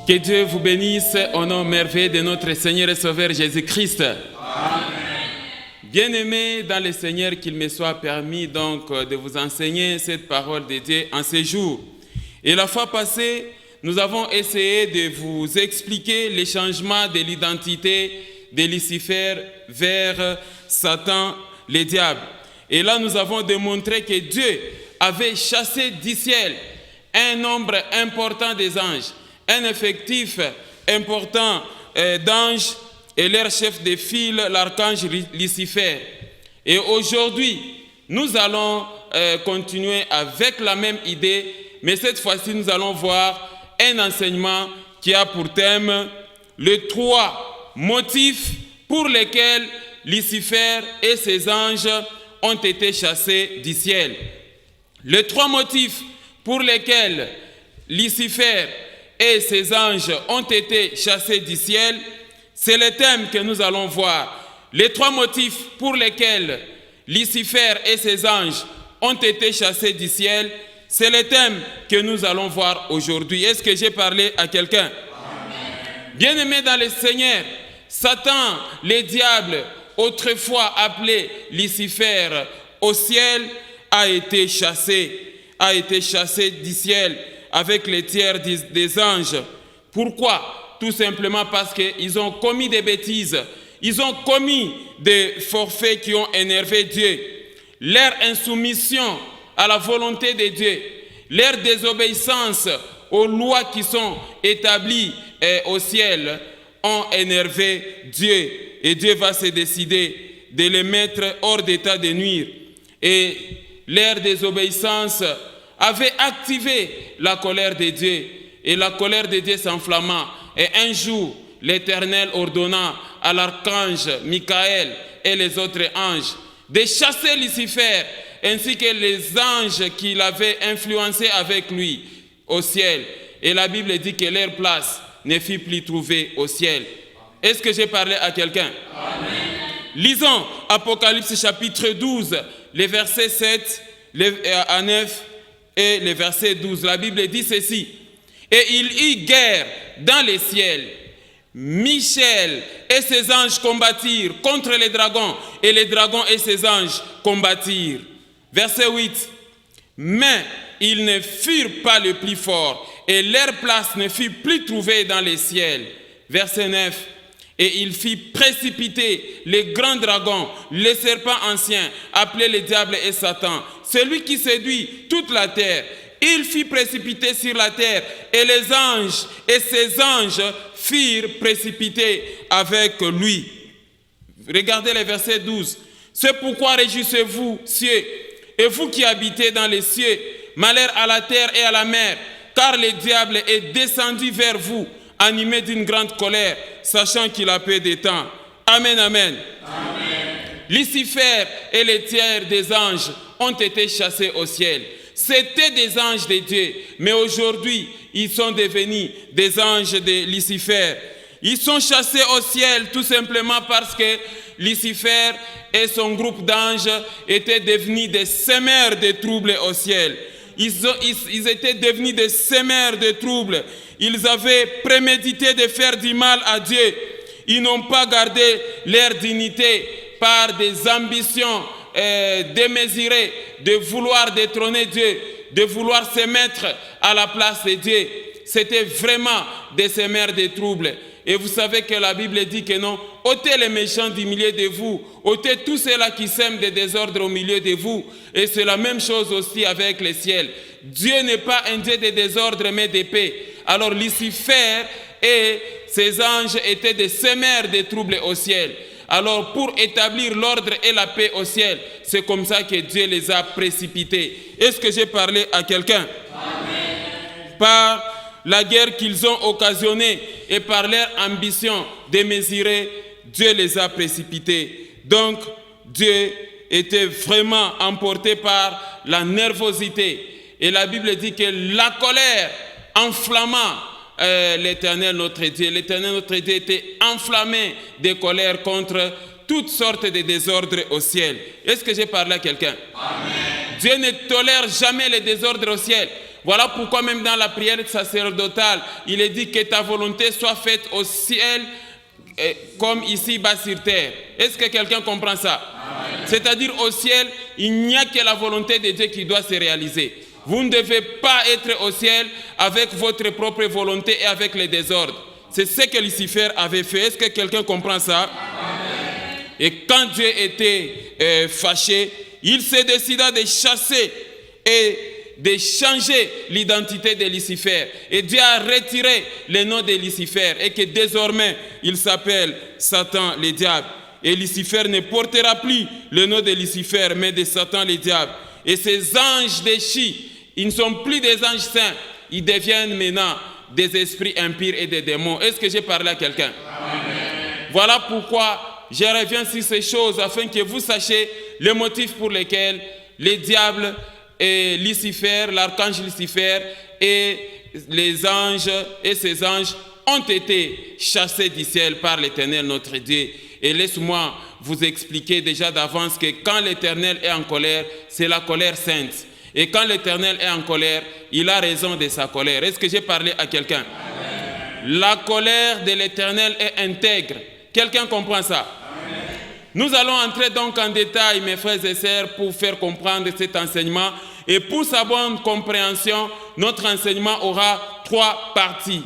Que Dieu vous bénisse au nom merveilleux de notre Seigneur et Sauveur Jésus-Christ. Bien-aimés dans le Seigneur, qu'il me soit permis donc de vous enseigner cette parole de Dieu en ces jours. Et la fois passée, nous avons essayé de vous expliquer les changements de l'identité de Lucifer vers Satan, le diable. Et là, nous avons démontré que Dieu avait chassé du ciel un nombre important des anges, un effectif important d'anges et leur chef de file, l'archange Lucifer. Et aujourd'hui, nous allons continuer avec la même idée, mais cette fois-ci, nous allons voir un enseignement qui a pour thème les 3 motifs pour lesquels Lucifer et ses anges ont été chassés du ciel. Les 3 motifs pour lesquels Lucifer et ses anges ont été chassés du ciel, c'est le thème que nous allons voir. Les 3 motifs pour lesquels Lucifer et ses anges ont été chassés du ciel, c'est le thème que nous allons voir aujourd'hui. Est-ce que j'ai parlé à quelqu'un? Bien-aimé dans le Seigneur, Satan, le diable, autrefois appelé Lucifer au ciel, a été chassé du ciel avec les tiers des anges. Pourquoi? Tout simplement parce qu'ils ont commis des bêtises, ils ont commis des forfaits qui ont énervé Dieu. Leur insoumission à la volonté de Dieu, leur désobéissance aux lois qui sont établies au ciel ont énervé Dieu. Et Dieu va se décider de les mettre hors d'état de nuire. Et leur désobéissance avait activé la colère de Dieu. Et la colère de Dieu s'enflamma. Et un jour, l'Éternel ordonna à l'archange Michael et les autres anges de chasser Lucifer, ainsi que les anges qu'il avait influencés avec lui au ciel. Et la Bible dit que leur place ne fut plus trouvée au ciel. Est-ce que j'ai parlé à quelqu'un? Lisons Apocalypse chapitre 12, les versets 7 à 9 et les versets 12. La Bible dit ceci. Et il y eut guerre dans les ciels. Michel et ses anges combattirent contre les dragons, et les dragons et ses anges combattirent. Verset 8. Mais ils ne furent pas les plus forts, et leur place ne fut plus trouvée dans les ciels. Verset 9. Et il fit précipiter les grands dragons, les serpents anciens, appelés le diable et Satan, celui qui séduit toute la terre. Il fit précipiter sur la terre, et les anges et ses anges firent précipiter avec lui. Regardez le verset 12. C'est pourquoi réjouissez-vous, cieux, et vous qui habitez dans les cieux, malheur à la terre et à la mer, car le diable est descendu vers vous, animé d'une grande colère, sachant qu'il a peu de temps. Amen, amen. Lucifer et les tiers des anges ont été chassés au ciel. C'était des anges de Dieu, mais aujourd'hui, ils sont devenus des anges de Lucifer. Ils sont chassés au ciel tout simplement parce que Lucifer et son groupe d'anges étaient devenus des semeurs de troubles au ciel. Ils étaient devenus des semeurs de troubles. Ils avaient prémédité de faire du mal à Dieu. Ils n'ont pas gardé leur dignité par des ambitions démesurées de vouloir détrôner Dieu, de vouloir se mettre à la place de Dieu. C'était vraiment des semeurs de troubles. Et vous savez que la Bible dit que non, ôtez les méchants du milieu de vous, ôtez tous ceux-là qui sèment des désordres au milieu de vous. Et c'est la même chose aussi avec le ciel. Dieu n'est pas un Dieu de désordre, mais de paix. Alors Lucifer et ses anges étaient des semeurs de troubles au ciel. Alors pour établir l'ordre et la paix au ciel, c'est comme ça que Dieu les a précipités. Est-ce que j'ai parlé à quelqu'un? Par la guerre qu'ils ont occasionnée et par leur ambition démesurée, Dieu les a précipités. Donc Dieu était vraiment emporté par la nervosité. Et la Bible dit que la colère enflamma l'Éternel notre Dieu. L'Éternel notre Dieu était enflammé de colère contre toutes sortes de désordres au ciel. Est-ce que j'ai parlé à quelqu'un? Dieu ne tolère jamais les désordres au ciel. Voilà pourquoi même dans la prière sacerdotale, il est dit que ta volonté soit faite au ciel comme ici-bas sur terre. Est-ce que quelqu'un comprend ça? C'est-à-dire au ciel, il n'y a que la volonté de Dieu qui doit se réaliser. Vous ne devez pas être au ciel avec votre propre volonté et avec les désordres. C'est ce que Lucifer avait fait. Est-ce que quelqu'un comprend ça? Amen. Et quand Dieu était fâché, il se décida de chasser et de changer l'identité de Lucifer. Et Dieu a retiré le nom de Lucifer et que désormais, il s'appelle Satan le diable. Et Lucifer ne portera plus le nom de Lucifer, mais de Satan le diable. Et ces anges déchus, ils ne sont plus des anges saints, ils deviennent maintenant des esprits impurs et des démons. Est-ce que j'ai parlé à quelqu'un? Voilà pourquoi je reviens sur ces choses, afin que vous sachiez le motif pour lequel les diables et Lucifer, l'archange Lucifer et les anges et ces anges ont été chassés du ciel par l'Éternel notre Dieu. Et laisse-moi vous expliquer déjà d'avance que quand l'Éternel est en colère, c'est la colère sainte. Et quand l'Éternel est en colère, il a raison de sa colère. Est-ce que j'ai parlé à quelqu'un? La colère de l'Éternel est intègre. Quelqu'un comprend ça? Amen. Nous allons entrer donc en détail, mes frères et sœurs, pour faire comprendre cet enseignement. Et pour sa bonne compréhension, notre enseignement aura 3 parties.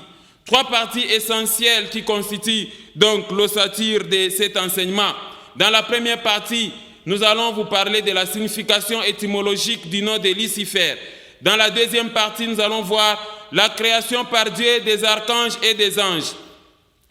3 parties essentielles qui constituent donc l'ossature de cet enseignement. Dans la première partie, nous allons vous parler de la signification étymologique du nom de Lucifer. Dans la deuxième partie, nous allons voir la création par Dieu des archanges et des anges.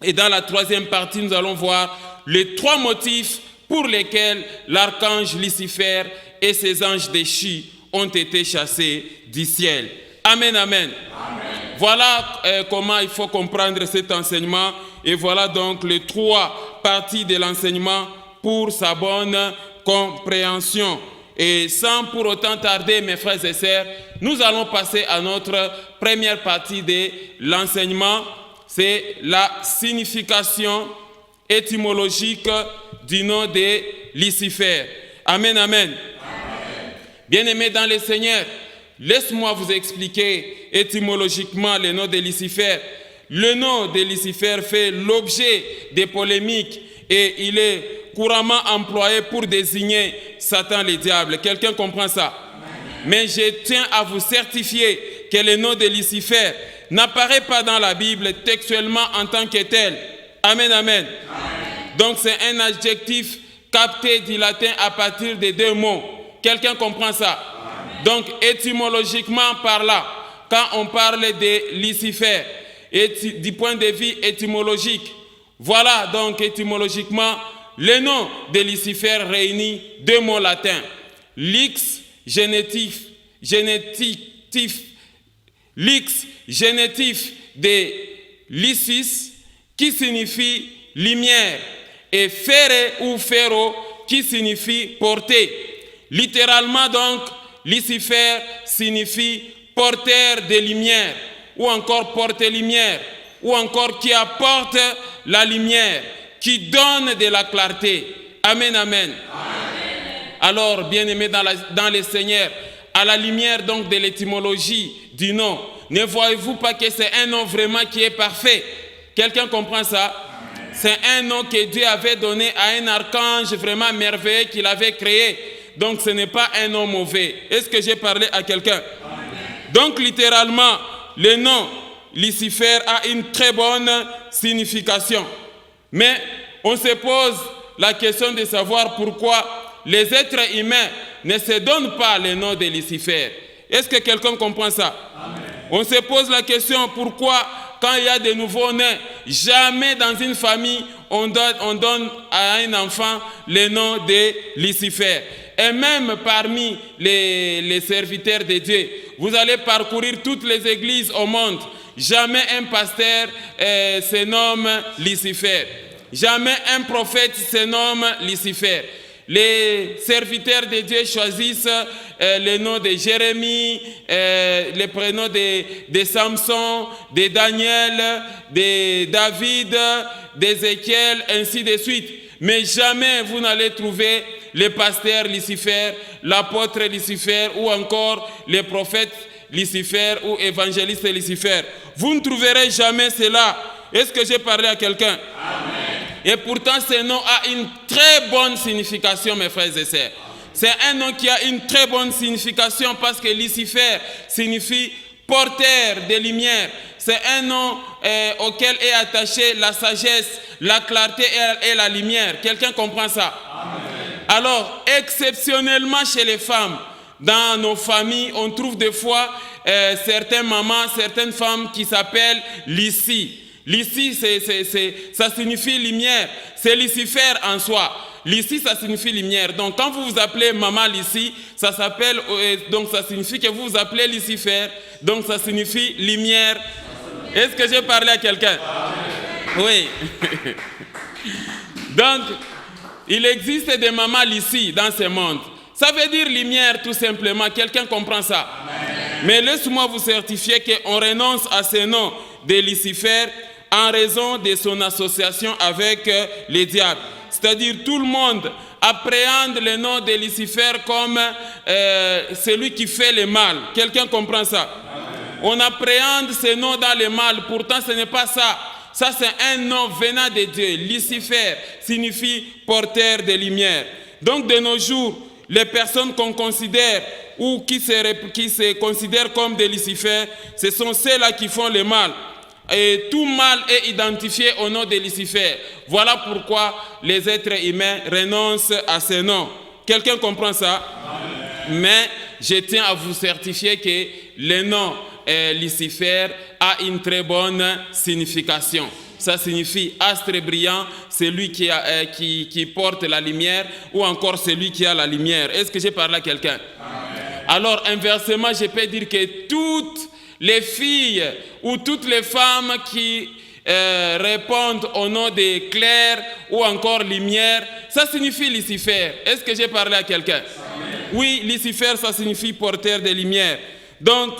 Et dans la troisième partie, nous allons voir les 3 motifs pour lesquels l'archange Lucifer et ses anges déchus ont été chassés du ciel. Amen, amen. Amen. Voilà comment il faut comprendre cet enseignement. Et voilà donc les 3 parties de l'enseignement pour sa bonne compréhension. Et sans pour autant tarder, mes frères et sœurs, nous allons passer à notre première partie de l'enseignement. C'est la signification étymologique du nom de Lucifer. Amen, amen. Bien-aimés dans le Seigneur, laisse-moi vous expliquer étymologiquement le nom de Lucifer. Le nom de Lucifer fait l'objet des polémiques et il est couramment employé pour désigner Satan le diable. Quelqu'un comprend ça? Mais je tiens à vous certifier que le nom de Lucifer n'apparaît pas dans la Bible textuellement en tant que tel. Amen, amen. Donc c'est un adjectif capté du latin à partir de 2 mots. Quelqu'un comprend ça? Donc étymologiquement parlant, quand on parle de Lucifer, du point de vue étymologique, voilà donc étymologiquement le nom de Lucifer réunit 2 mots latins. Lix génétif de lysis qui signifie lumière et fere ou ferro qui signifie porter. Littéralement donc, Lucifer signifie porteur de lumière ou encore porte-lumière ou encore qui apporte la lumière, qui donne de la clarté. Amen, amen. Alors, bien-aimés dans le Seigneur, à la lumière donc de l'étymologie du nom, ne voyez-vous pas que c'est un nom vraiment qui est parfait? Quelqu'un comprend ça? C'est un nom que Dieu avait donné à un archange vraiment merveilleux qu'il avait créé. Donc ce n'est pas un nom mauvais. Est-ce que j'ai parlé à quelqu'un? Donc littéralement, le nom Lucifer a une très bonne signification. Mais on se pose la question de savoir pourquoi les êtres humains ne se donnent pas le nom de Lucifer. Est-ce que quelqu'un comprend ça? Amen. On se pose la question pourquoi quand il y a de nouveaux-nés, jamais dans une famille on donne à un enfant le nom de Lucifer. Et même parmi les serviteurs de Dieu, vous allez parcourir toutes les églises au monde. Jamais un pasteur se nomme Lucifer. Jamais un prophète se nomme Lucifer. Les serviteurs de Dieu choisissent le nom de Jérémie, les prénoms de Samson, de Daniel, de David, d'Ézéchiel, ainsi de suite. Mais jamais vous n'allez trouver le pasteur Lucifer, l'apôtre Lucifer ou encore les prophètes Lucifer ou évangéliste Lucifer. Vous ne trouverez jamais cela. Est-ce que j'ai parlé à quelqu'un? Et pourtant, ce nom a une très bonne signification, mes frères et sœurs. C'est un nom qui a une très bonne signification parce que Lucifer signifie porteur de lumière. C'est un nom auquel est attachée la sagesse, la clarté et la lumière. Quelqu'un comprend ça? Amen. Alors, exceptionnellement chez les femmes, dans nos familles, on trouve des fois certaines mamans, certaines femmes qui s'appellent Lucie. Lucie, ça signifie lumière. C'est Lucifer en soi. Lucie, ça signifie lumière. Donc, quand vous vous appelez maman Lucie, ça s'appelle, donc ça signifie que vous vous appelez Lucifer. Donc, ça signifie lumière. Est-ce que j'ai parlé à quelqu'un? Oui. Donc, il existe des mamans Lucie dans ce monde. Ça veut dire lumière tout simplement. Quelqu'un comprend ça? Amen. Mais laisse-moi vous certifier qu'on renonce à ce nom de Lucifer en raison de son association avec les diables. C'est-à-dire tout le monde appréhende le nom de Lucifer comme celui qui fait le mal. Quelqu'un comprend ça? Amen. On appréhende ce nom dans le mal, pourtant ce n'est pas ça. Ça c'est un nom venant de Dieu. Lucifer signifie porteur de lumière. Donc de nos jours, les personnes qu'on considère ou qui se considèrent comme des Lucifer, ce sont ceux-là qui font le mal. Et tout mal est identifié au nom de Lucifer. Voilà pourquoi les êtres humains renoncent à ce nom. Quelqu'un comprend ça? Amen. Mais je tiens à vous certifier que le nom Lucifer a une très bonne signification. Ça signifie astre brillant, celui qui porte la lumière, ou encore celui qui a la lumière. Est-ce que j'ai parlé à quelqu'un? Amen. Alors, inversement, je peux dire que toutes les filles ou toutes les femmes qui répondent au nom de clair ou encore lumière, ça signifie Lucifer. Est-ce que j'ai parlé à quelqu'un? Amen. Oui, Lucifer, ça signifie porteur de lumière. Donc,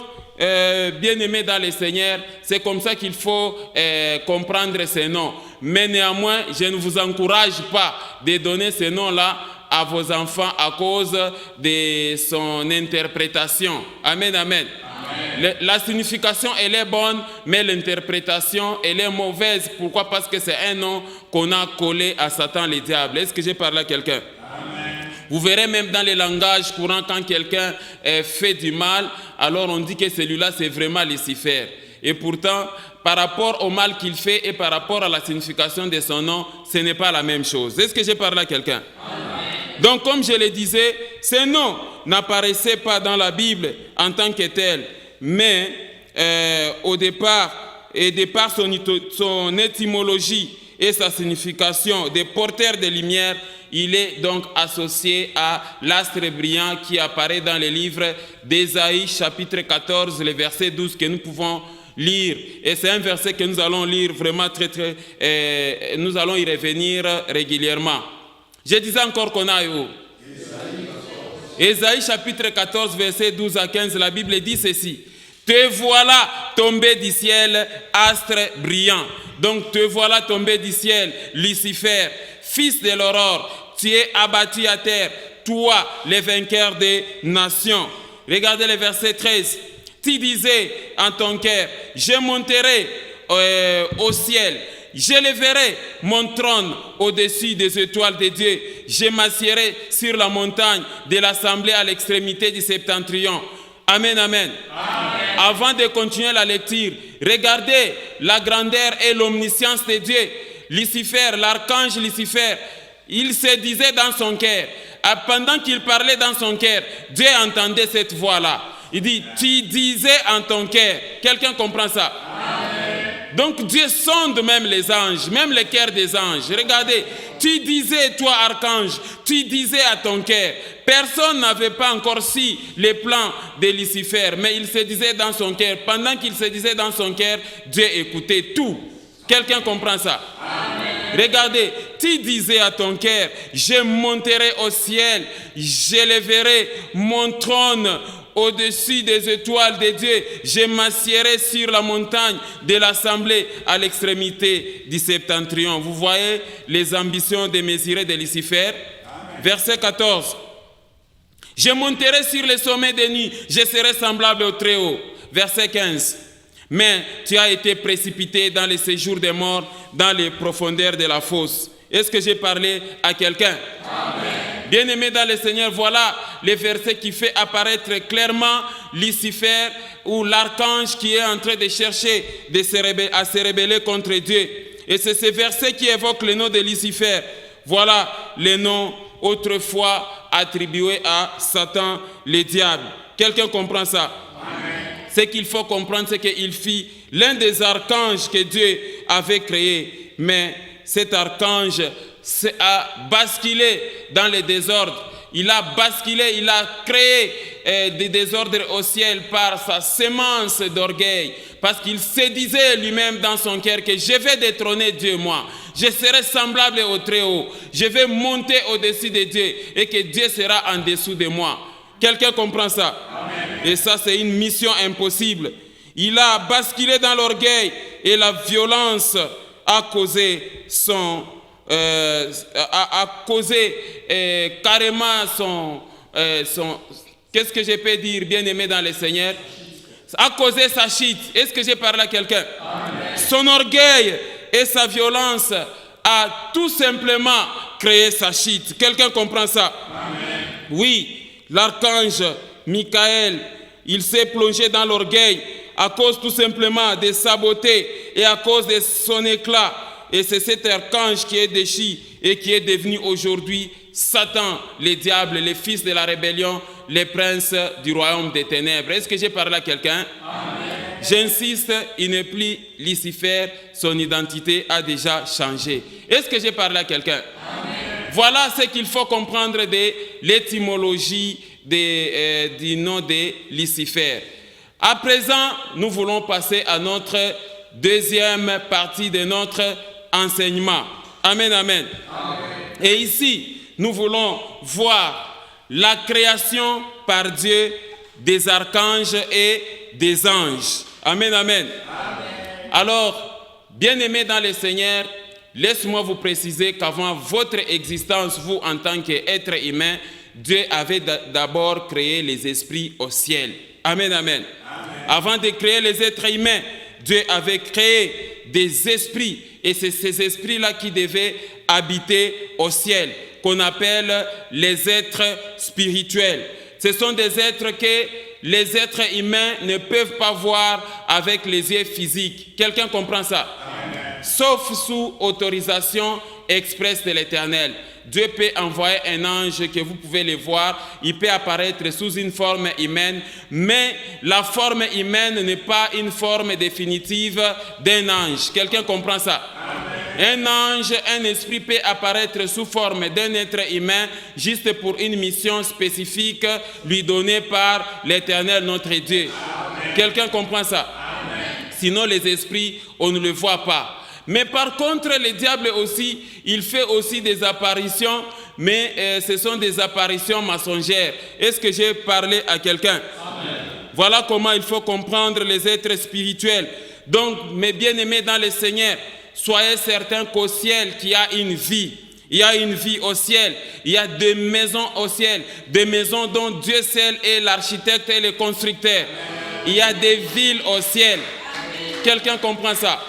bien-aimés dans le Seigneur, c'est comme ça qu'il faut comprendre ces noms. Mais néanmoins, je ne vous encourage pas de donner ces noms-là à vos enfants à cause de son interprétation. Amen, amen. La signification, elle est bonne, mais l'interprétation, elle est mauvaise. Pourquoi? Parce que c'est un nom qu'on a collé à Satan, le diable. Est-ce que j'ai parlé à quelqu'un? Vous verrez même dans les langages courants, quand quelqu'un fait du mal, alors on dit que celui-là, c'est vraiment Lucifer. Et pourtant, par rapport au mal qu'il fait et par rapport à la signification de son nom, ce n'est pas la même chose. Est-ce que j'ai parlé à quelqu'un? Donc, comme je le disais, ce nom n'apparaissait pas dans la Bible en tant que tel, mais au départ, et de par son étymologie et sa signification de porteur de lumière, il est donc associé à l'astre brillant qui apparaît dans le livre d'Ésaïe, chapitre 14, le verset 12 que nous pouvons lire. Et c'est un verset que nous allons lire vraiment nous allons y revenir régulièrement. Je disais encore qu'on a où? Ésaïe chapitre 14, verset 12 à 15, la Bible dit ceci. Te voilà tombé du ciel, astre brillant. Donc te voilà tombé du ciel, Lucifer, fils de l'aurore. Tu es abattu à terre, toi, le vainqueur des nations. Regardez le verset 13. Tu disais en ton cœur, je monterai au ciel, je lèverai mon trône au-dessus des étoiles de Dieu, je m'assierai sur la montagne de l'assemblée à l'extrémité du septentrion. Amen, amen. Amen. Avant de continuer la lecture, regardez la grandeur et l'omniscience de Dieu. Lucifer, l'archange Lucifer, il se disait dans son cœur, pendant qu'il parlait dans son cœur, Dieu entendait cette voix-là. Il dit, tu disais en ton cœur. Quelqu'un comprend ça? Amen. Donc Dieu sonde même les anges, même le cœur des anges. Regardez, tu disais, toi archange, tu disais à ton cœur. Personne n'avait pas encore su les plans de Lucifer, mais il se disait dans son cœur. Pendant qu'il se disait dans son cœur, Dieu écoutait tout. Quelqu'un comprend ça? Amen. Regardez, tu disais à ton cœur, je monterai au ciel, je lèverai mon trône au-dessus des étoiles de Dieu, je m'assierai sur la montagne de l'assemblée à l'extrémité du septentrion. Vous voyez les ambitions démesurées de Lucifer? Amen. Verset 14. Je monterai sur les sommets des nuits, je serai semblable au Très-Haut. Verset 15. Mais tu as été précipité dans les séjours des morts, dans les profondeurs de la fosse. Est-ce que j'ai parlé à quelqu'un? Bien-aimé dans le Seigneur, voilà les versets qui fait apparaître clairement Lucifer ou l'archange qui est en train de chercher à se rebeller contre Dieu. Et c'est ces versets qui évoquent le nom de Lucifer. Voilà les noms autrefois attribués à Satan, le diable. Quelqu'un comprend ça? Ce qu'il faut comprendre, c'est qu'il fit l'un des archanges que Dieu avait créé. Mais cet archange a basculé dans le désordre. Il a basculé, il a créé des désordres au ciel par sa sémence d'orgueil. Parce qu'il se disait lui-même dans son cœur que je vais détrôner Dieu, moi. Je serai semblable au Très-Haut. Je vais monter au-dessus de Dieu et que Dieu sera en dessous de moi. Quelqu'un comprend ça? Amen. Et ça, c'est une mission impossible. Il a basculé dans l'orgueil et la violence a causé carrément son qu'est-ce que je peux dire, bien-aimé dans le Seigneur? A causé sa chute. Est-ce que j'ai parlé à quelqu'un? Son orgueil et sa violence a tout simplement créé sa chute. Quelqu'un comprend ça? Amen. Oui. L'archange Michael, il s'est plongé dans l'orgueil à cause tout simplement de sa beauté et à cause de son éclat. Et c'est cet archange qui est déchu et qui est devenu aujourd'hui Satan, le diable, le fils de la rébellion, le prince du royaume des ténèbres. Est-ce que j'ai parlé à quelqu'un? J'insiste, il n'est plus Lucifer, son identité a déjà changé. Est-ce que j'ai parlé à quelqu'un? Voilà ce qu'il faut comprendre de l'étymologie du nom de Lucifer. À présent, nous voulons passer à notre deuxième partie de notre enseignement. Amen, amen. Et ici, nous voulons voir la création par Dieu des archanges et des anges. Amen, amen. Alors, bien-aimés dans le Seigneur, laisse-moi vous préciser qu'avant votre existence, vous en tant qu'être humain, Dieu avait d'abord créé les esprits au ciel. Amen, amen. Avant de créer les êtres humains, Dieu avait créé des esprits. Et c'est ces esprits-là qui devaient habiter au ciel, qu'on appelle les êtres spirituels. Ce sont des êtres que les êtres humains ne peuvent pas voir avec les yeux physiques. Quelqu'un comprend ça? Amen. Sauf sous autorisation expresse de l'Éternel. Dieu peut envoyer un ange que vous pouvez le voir, il peut apparaître sous une forme humaine, mais la forme humaine n'est pas une forme définitive d'un ange. Quelqu'un comprend ça? Amen. Un ange, un esprit peut apparaître sous forme d'un être humain juste pour une mission spécifique lui donnée par l'Éternel notre Dieu. Amen. Quelqu'un comprend ça? Amen. Sinon les esprits, on ne le voit pas. Mais par contre, le diable aussi, il fait aussi des apparitions, mais ce sont des apparitions mensongères. Est-ce que j'ai parlé à quelqu'un? Voilà comment il faut comprendre les êtres spirituels. Donc, mes bien-aimés dans le Seigneur, soyez certains qu'au ciel, qu'il y a une vie. Il y a une vie au ciel. Il y a des maisons au ciel. Des maisons dont Dieu seul est l'architecte et le constructeur. Il y a des villes au ciel. Quelqu'un comprend ça?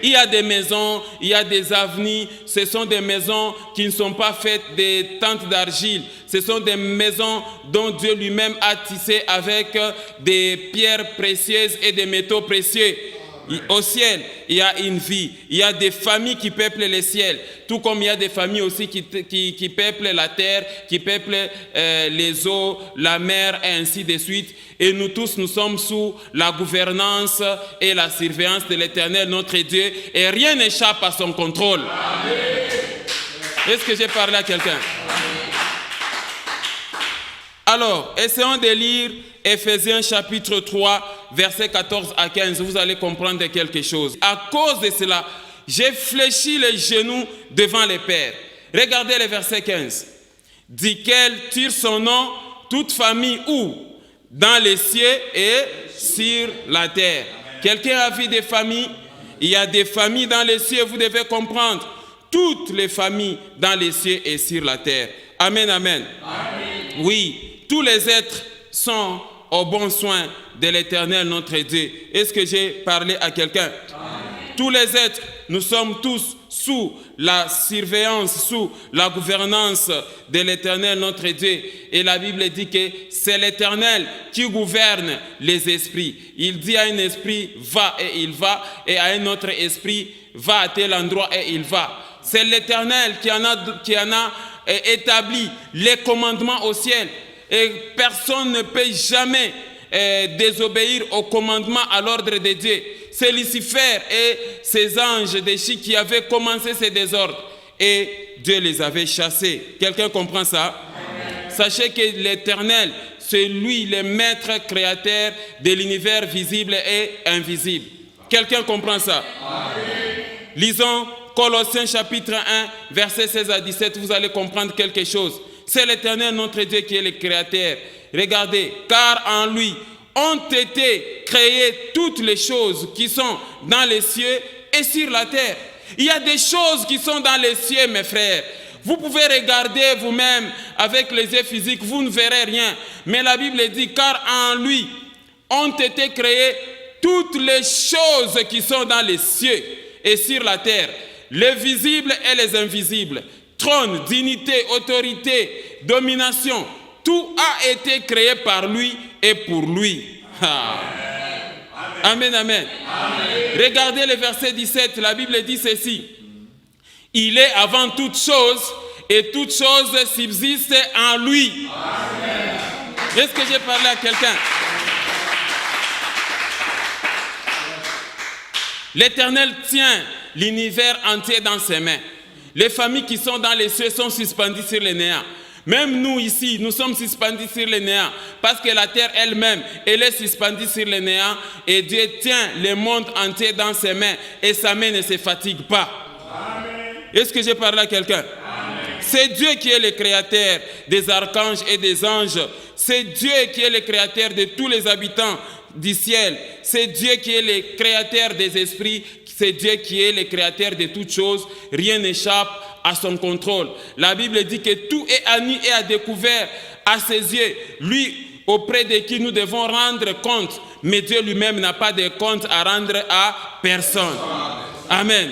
Il y a des maisons, il y a des avenues. Ce sont des maisons qui ne sont pas faites des tentes d'argile. Ce sont des maisons dont Dieu lui-même a tissé avec des pierres précieuses et des métaux précieux. Au ciel, il y a une vie. Il y a des familles qui peuplent le ciel. Tout comme il y a des familles aussi qui peuplent la terre, qui peuplent les eaux, la mer et ainsi de suite. Et nous tous, nous sommes sous la gouvernance et la surveillance de l'Éternel, notre Dieu. Et rien n'échappe à son contrôle. Est-ce que j'ai parlé à quelqu'un? Alors, essayons de lire Éphésiens chapitre 3, versets 14 à 15. Vous allez comprendre quelque chose. À cause de cela, j'ai fléchi les genoux devant le Père. Regardez le verset 15. Duquel tire son nom toute famille où? Dans les cieux et sur la terre. Quelqu'un a vu des familles? Il y a des familles dans les cieux, vous devez comprendre. Toutes les familles dans les cieux et sur la terre. Amen, amen. Amen. Oui, tous les êtres sont au bon soin de l'Éternel notre Dieu. Est-ce que j'ai parlé à quelqu'un? Tous les êtres, nous sommes tous sous la surveillance, sous la gouvernance de l'Éternel notre Dieu. Et la Bible dit que c'est l'Éternel qui gouverne les esprits. Il dit à un esprit, va et il va, et à un autre esprit, va à tel endroit et il va. C'est l'Éternel qui en a établi les commandements au ciel. Et personne ne peut jamais désobéir aux commandements à l'ordre de Dieu. C'est Lucifer et ses anges déchus qui avaient commencé ces désordres. Et Dieu les avait chassés. Quelqu'un comprend ça? Amen. Sachez que l'Éternel, c'est lui le maître créateur de l'univers visible et invisible. Quelqu'un comprend ça? Amen. Lisons Colossiens chapitre 1, versets 16 à 17, vous allez comprendre quelque chose. C'est l'Éternel notre Dieu qui est le créateur. Regardez, car en lui ont été créées toutes les choses qui sont dans les cieux et sur la terre. Il y a des choses qui sont dans les cieux, mes frères. Vous pouvez regarder vous-même avec les yeux physiques, vous ne verrez rien. Mais la Bible dit, car en lui ont été créées toutes les choses qui sont dans les cieux et sur la terre, les visibles et les invisibles. Trône, dignité, autorité, domination, tout a été créé par lui et pour lui. Amen, amen. Amen. Regardez le verset 17, la Bible dit ceci. Il est avant toute chose et toute chose subsiste en lui. Est-ce que j'ai parlé à quelqu'un? L'Éternel tient l'univers entier dans ses mains. Les familles qui sont dans les cieux sont suspendues sur les néants. Même nous ici, nous sommes suspendus sur les néants parce que la terre elle-même, elle est suspendue sur les néants et Dieu tient le monde entier dans ses mains et sa main ne se fatigue pas. Est-ce que j'ai parlé à quelqu'un? C'est Dieu qui est le créateur des archanges et des anges. C'est Dieu qui est le créateur de tous les habitants du ciel. C'est Dieu qui est le créateur des esprits. C'est Dieu qui est le créateur de toutes choses. Rien n'échappe à son contrôle. La Bible dit que tout est à nu et à découvert à ses yeux. Lui, auprès de qui nous devons rendre compte. Mais Dieu lui-même n'a pas de compte à rendre à personne. Amen.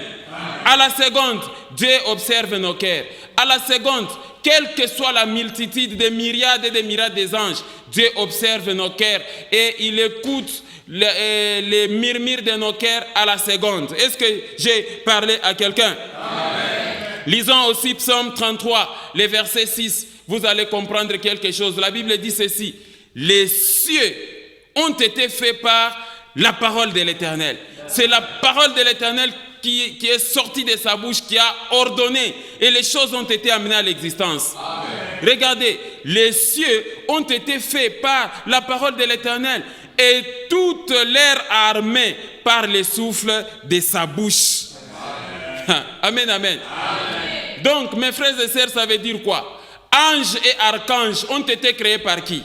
À la seconde, Dieu observe nos cœurs. À la seconde, quelle que soit la multitude des myriades et des myriades des anges, Dieu observe nos cœurs et il écoute les murmures de nos cœurs à la seconde. Est-ce que j'ai parlé à quelqu'un? Lisons aussi Psaume 33, le verset 6. Vous allez comprendre quelque chose. La Bible dit ceci. Les cieux ont été faits par la parole de l'Éternel. C'est la parole de l'Éternel qui est sortie de sa bouche, qui a ordonné. Et les choses ont été amenées à l'existence. Regardez, les cieux ont été faits par la parole de l'Éternel. Et toute l'air armée par le souffle de sa bouche. Amen, amen. Donc, mes frères et sœurs, ça veut dire quoi? Anges et archanges ont été créés par qui?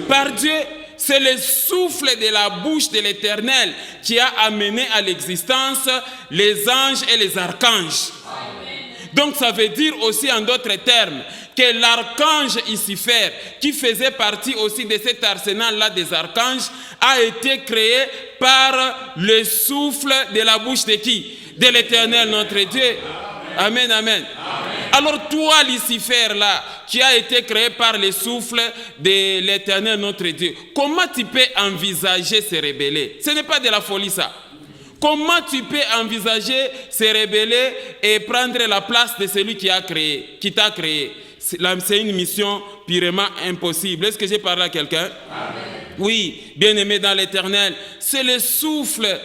Par Dieu. C'est le souffle de la bouche de l'Éternel qui a amené à l'existence les anges et les archanges. Donc, ça veut dire aussi en d'autres termes que l'archange Lucifer, qui faisait partie aussi de cet arsenal-là des archanges, a été créé par le souffle de la bouche de qui? De l'Éternel, notre Dieu. Amen, amen. Alors toi, Lucifer, là, qui a été créé par le souffle de l'Éternel, notre Dieu, comment tu peux envisager se rebeller? Ce n'est pas de la folie, ça. Comment tu peux envisager se rebeller et prendre la place de celui qui t'a créé? C'est une mission purement impossible. Est-ce que j'ai parlé à quelqu'un? Oui, bien-aimé dans l'Éternel, c'est le souffle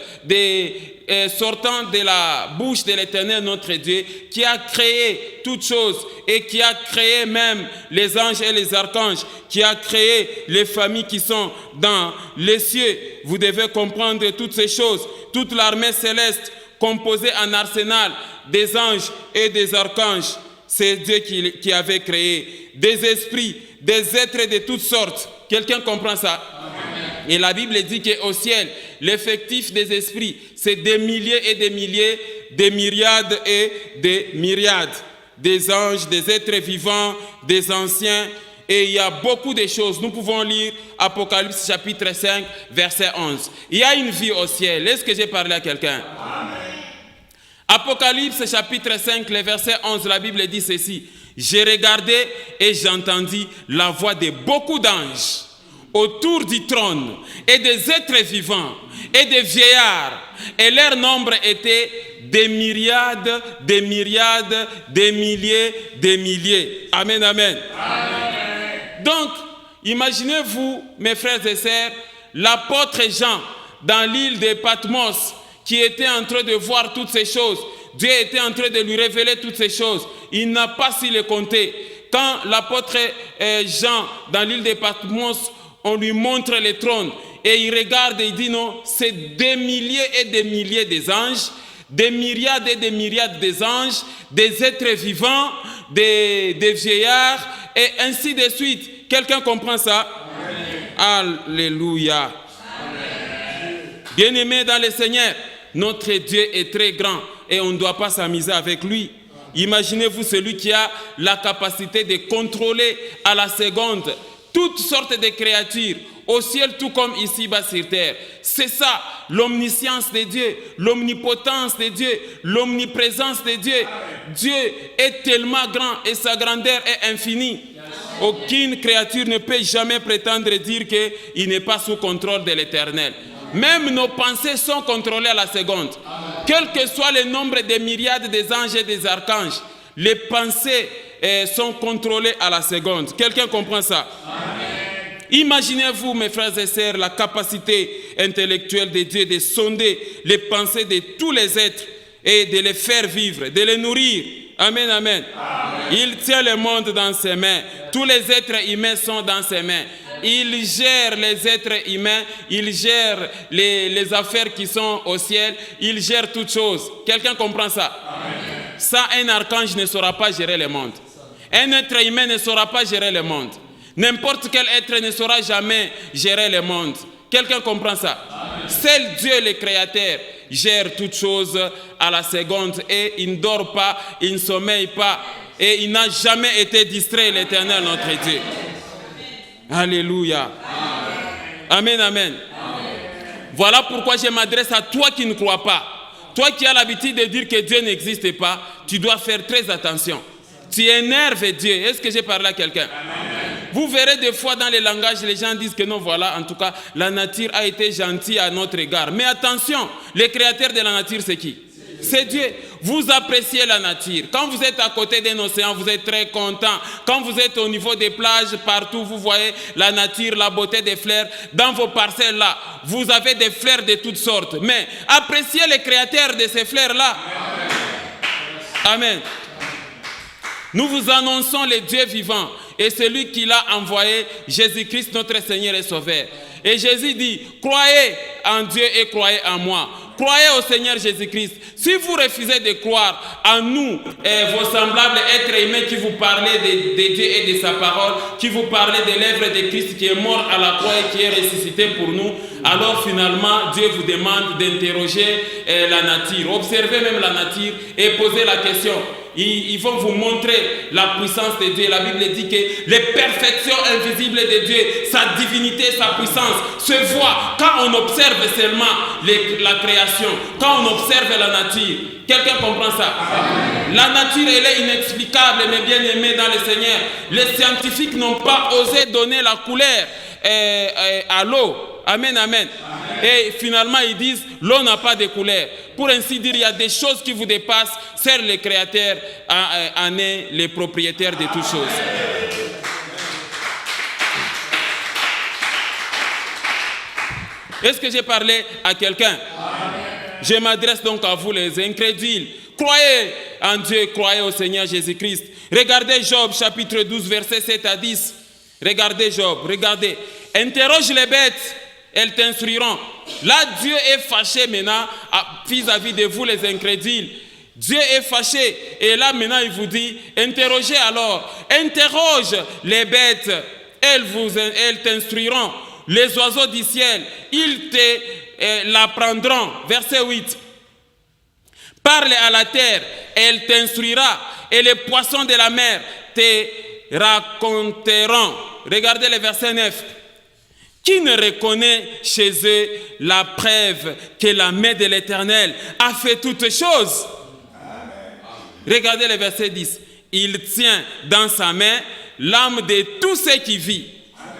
sortant de la bouche de l'Éternel, notre Dieu, qui a créé toutes choses et qui a créé même les anges et les archanges, qui a créé les familles qui sont dans les cieux. Vous devez comprendre toutes ces choses. Toute l'armée céleste composée en arsenal des anges et des archanges, c'est Dieu qui avait créé des esprits, des êtres de toutes sortes. Quelqu'un comprend ça? Amen. Et la Bible dit qu'au ciel, l'effectif des esprits, c'est des milliers et des milliers, des myriades et des myriades. Des anges, des êtres vivants, des anciens et il y a beaucoup de choses. Nous pouvons lire Apocalypse chapitre 5, verset 11. Il y a une vie au ciel. Est-ce que j'ai parlé à quelqu'un? Apocalypse chapitre 5, le verset 11, la Bible dit ceci. J'ai regardé et j'entendis la voix de beaucoup d'anges autour du trône et des êtres vivants et des vieillards. Et leur nombre était des myriades, des myriades, des milliers, des milliers. Amen, amen. Amen. Donc, imaginez-vous, mes frères et sœurs, l'apôtre Jean dans l'île de Patmos qui était en train de voir toutes ces choses. Dieu était en train de lui révéler toutes ces choses. Il n'a pas su les compter. Quand l'apôtre Jean, dans l'île de Patmos, on lui montre le trône et il regarde et il dit non, c'est des milliers et des milliers d'anges, des myriades et des myriades d'anges, des êtres vivants, des vieillards et ainsi de suite. Quelqu'un comprend ça? Amen. Alléluia. Bien-aimés dans le Seigneur, notre Dieu est très grand et on ne doit pas s'amuser avec lui. Imaginez-vous celui qui a la capacité de contrôler à la seconde toutes sortes de créatures, au ciel tout comme ici-bas sur terre. C'est ça, l'omniscience de Dieu, l'omnipotence de Dieu, l'omniprésence de Dieu. Dieu est tellement grand et sa grandeur est infinie. Aucune créature ne peut jamais prétendre dire qu'il n'est pas sous contrôle de l'Éternel. Même nos pensées sont contrôlées à la seconde. Quel que soit le nombre de myriades des anges et des archanges, les pensées sont contrôlées à la seconde. Quelqu'un comprend ça? Amen. Imaginez-vous, mes frères et sœurs, la capacité intellectuelle de Dieu de sonder les pensées de tous les êtres et de les faire vivre, de les nourrir. Amen, amen. Amen. Il tient le monde dans ses mains. Tous les êtres humains sont dans ses mains. Il gère les êtres humains, il gère les affaires qui sont au ciel, il gère toutes choses. Quelqu'un comprend ça? Amen. Ça, un archange ne saura pas gérer le monde. Un être humain ne saura pas gérer le monde. N'importe quel être ne saura jamais gérer le monde. Quelqu'un comprend ça? Amen. Seul Dieu, le Créateur, gère toutes choses à la seconde et il ne dort pas, il ne sommeille pas et il n'a jamais été distrait, l'Éternel, notre Dieu. Alléluia. Amen, amen. Voilà pourquoi je m'adresse à toi qui ne crois pas. Toi qui as l'habitude de dire que Dieu n'existe pas, tu dois faire très attention. Tu énerves Dieu. Est-ce que j'ai parlé à quelqu'un? Vous verrez des fois dans les langages, les gens disent que non, voilà, en tout cas, la nature a été gentille à notre égard. Mais attention, le créateur de la nature, c'est qui? C'est Dieu. Vous appréciez la nature. Quand vous êtes à côté d'un océan, vous êtes très content. Quand vous êtes au niveau des plages, partout, vous voyez la nature, la beauté des fleurs. Dans vos parcelles là, vous avez des fleurs de toutes sortes. Mais appréciez le créateur de ces fleurs-là. Amen. Nous vous annonçons le Dieu vivant et celui qui l'a envoyé, Jésus-Christ, notre Seigneur et Sauveur. Et Jésus dit, croyez en Dieu et croyez en moi. Croyez au Seigneur Jésus-Christ. Si vous refusez de croire en nous, vos semblables êtres humains qui vous parlez de Dieu et de sa parole, qui vous parlez de l'œuvre de Christ qui est mort à la croix et qui est ressuscité pour nous, alors finalement Dieu vous demande d'interroger la nature. Observez même la nature et posez la question. Ils vont vous montrer la puissance de Dieu. La Bible dit que les perfections invisibles de Dieu, sa divinité, sa puissance, se voient quand on observe seulement la création, quand on observe la nature. Quelqu'un comprend ça? Amen. La nature, elle est inexplicable, mais bien aimée dans le Seigneur. Les scientifiques n'ont pas osé donner la couleur à l'eau. Amen, amen. Et finalement, ils disent, l'eau n'a pas de couleur. Pour ainsi dire, il y a des choses qui vous dépassent. Seul le Créateur en est le propriétaire de toutes choses. Est-ce que j'ai parlé à quelqu'un? Je m'adresse donc à vous les incrédules. Croyez en Dieu, croyez au Seigneur Jésus-Christ. Regardez Job, chapitre 12, versets 7 à 10. Regardez Job, regardez. Interroge les bêtes, elles t'instruiront. Là, Dieu est fâché maintenant vis-à-vis de vous les incrédules. Dieu est fâché. Et là, maintenant, il vous dit, interrogez alors. Interroge les bêtes, elles t'instruiront. Les oiseaux du ciel, ils te l'apprendront. Verset 8. Parle à la terre, elle t'instruira. Et les poissons de la mer raconteront. Regardez le verset 9. Qui ne reconnaît chez eux la preuve que la main de l'Éternel a fait toutes choses? Regardez le verset 10. Il tient dans sa main l'âme de tout ce qui vit,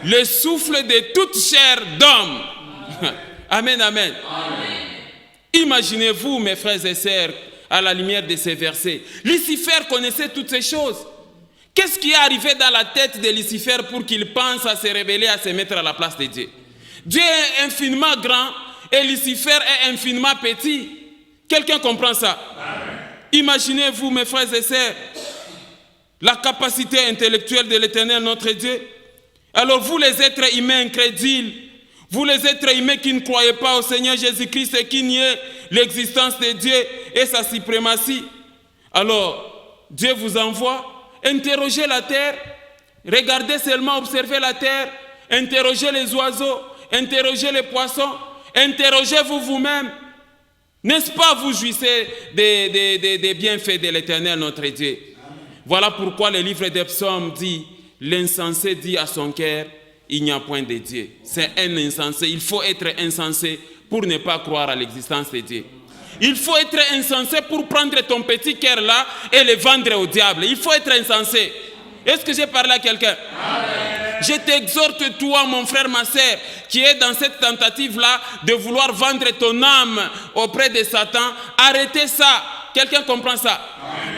le souffle de toute chair d'homme. Amen, amen. Imaginez-vous, mes frères et sœurs, à la lumière de ces versets. Lucifer connaissait toutes ces choses. Qu'est-ce qui est arrivé dans la tête de Lucifer pour qu'il pense à se révéler, à se mettre à la place de Dieu? Dieu est infiniment grand et Lucifer est infiniment petit. Quelqu'un comprend ça? Imaginez-vous, mes frères et sœurs, la capacité intellectuelle de l'Éternel, notre Dieu. Alors vous, les êtres humains incrédules, vous, les êtres humains qui ne croyez pas au Seigneur Jésus-Christ et qui niez l'existence de Dieu et sa suprématie, alors Dieu vous envoie. Interrogez la terre, regardez seulement, observez la terre, interrogez les oiseaux, interrogez les poissons, interrogez-vous vous-même. N'est-ce pas, vous jouissez des bienfaits de l'Éternel, notre Dieu? Voilà pourquoi le livre des psaumes dit, l'insensé dit à son cœur, il n'y a point de Dieu. C'est un insensé, il faut être insensé pour ne pas croire à l'existence de Dieu. Il faut être insensé pour prendre ton petit cœur là et le vendre au diable. Il faut être insensé. Est-ce que j'ai parlé à quelqu'un? Je t'exhorte, toi, mon frère, ma sœur, qui est dans cette tentative-là de vouloir vendre ton âme auprès de Satan. Arrêtez ça. Quelqu'un comprend ça?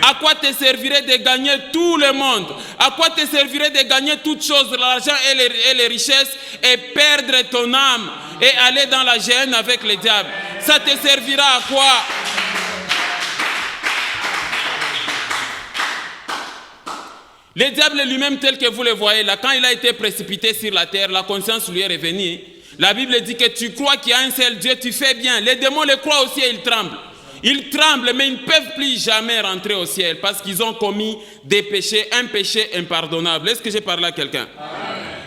À quoi te servirait de gagner tout le monde? À quoi te servirait de gagner toutes choses, l'argent et les richesses, et perdre ton âme et aller dans la géhenne avec le diable? Ça te servira à quoi? Le diable lui-même, tel que vous le voyez là, quand il a été précipité sur la terre, la conscience lui est revenue. La Bible dit que tu crois qu'il y a un seul Dieu, tu fais bien. Les démons le croient aussi et ils tremblent. Ils tremblent, mais ils ne peuvent plus jamais rentrer au ciel parce qu'ils ont commis des péchés, un péché impardonnable. Est-ce que j'ai parlé à quelqu'un?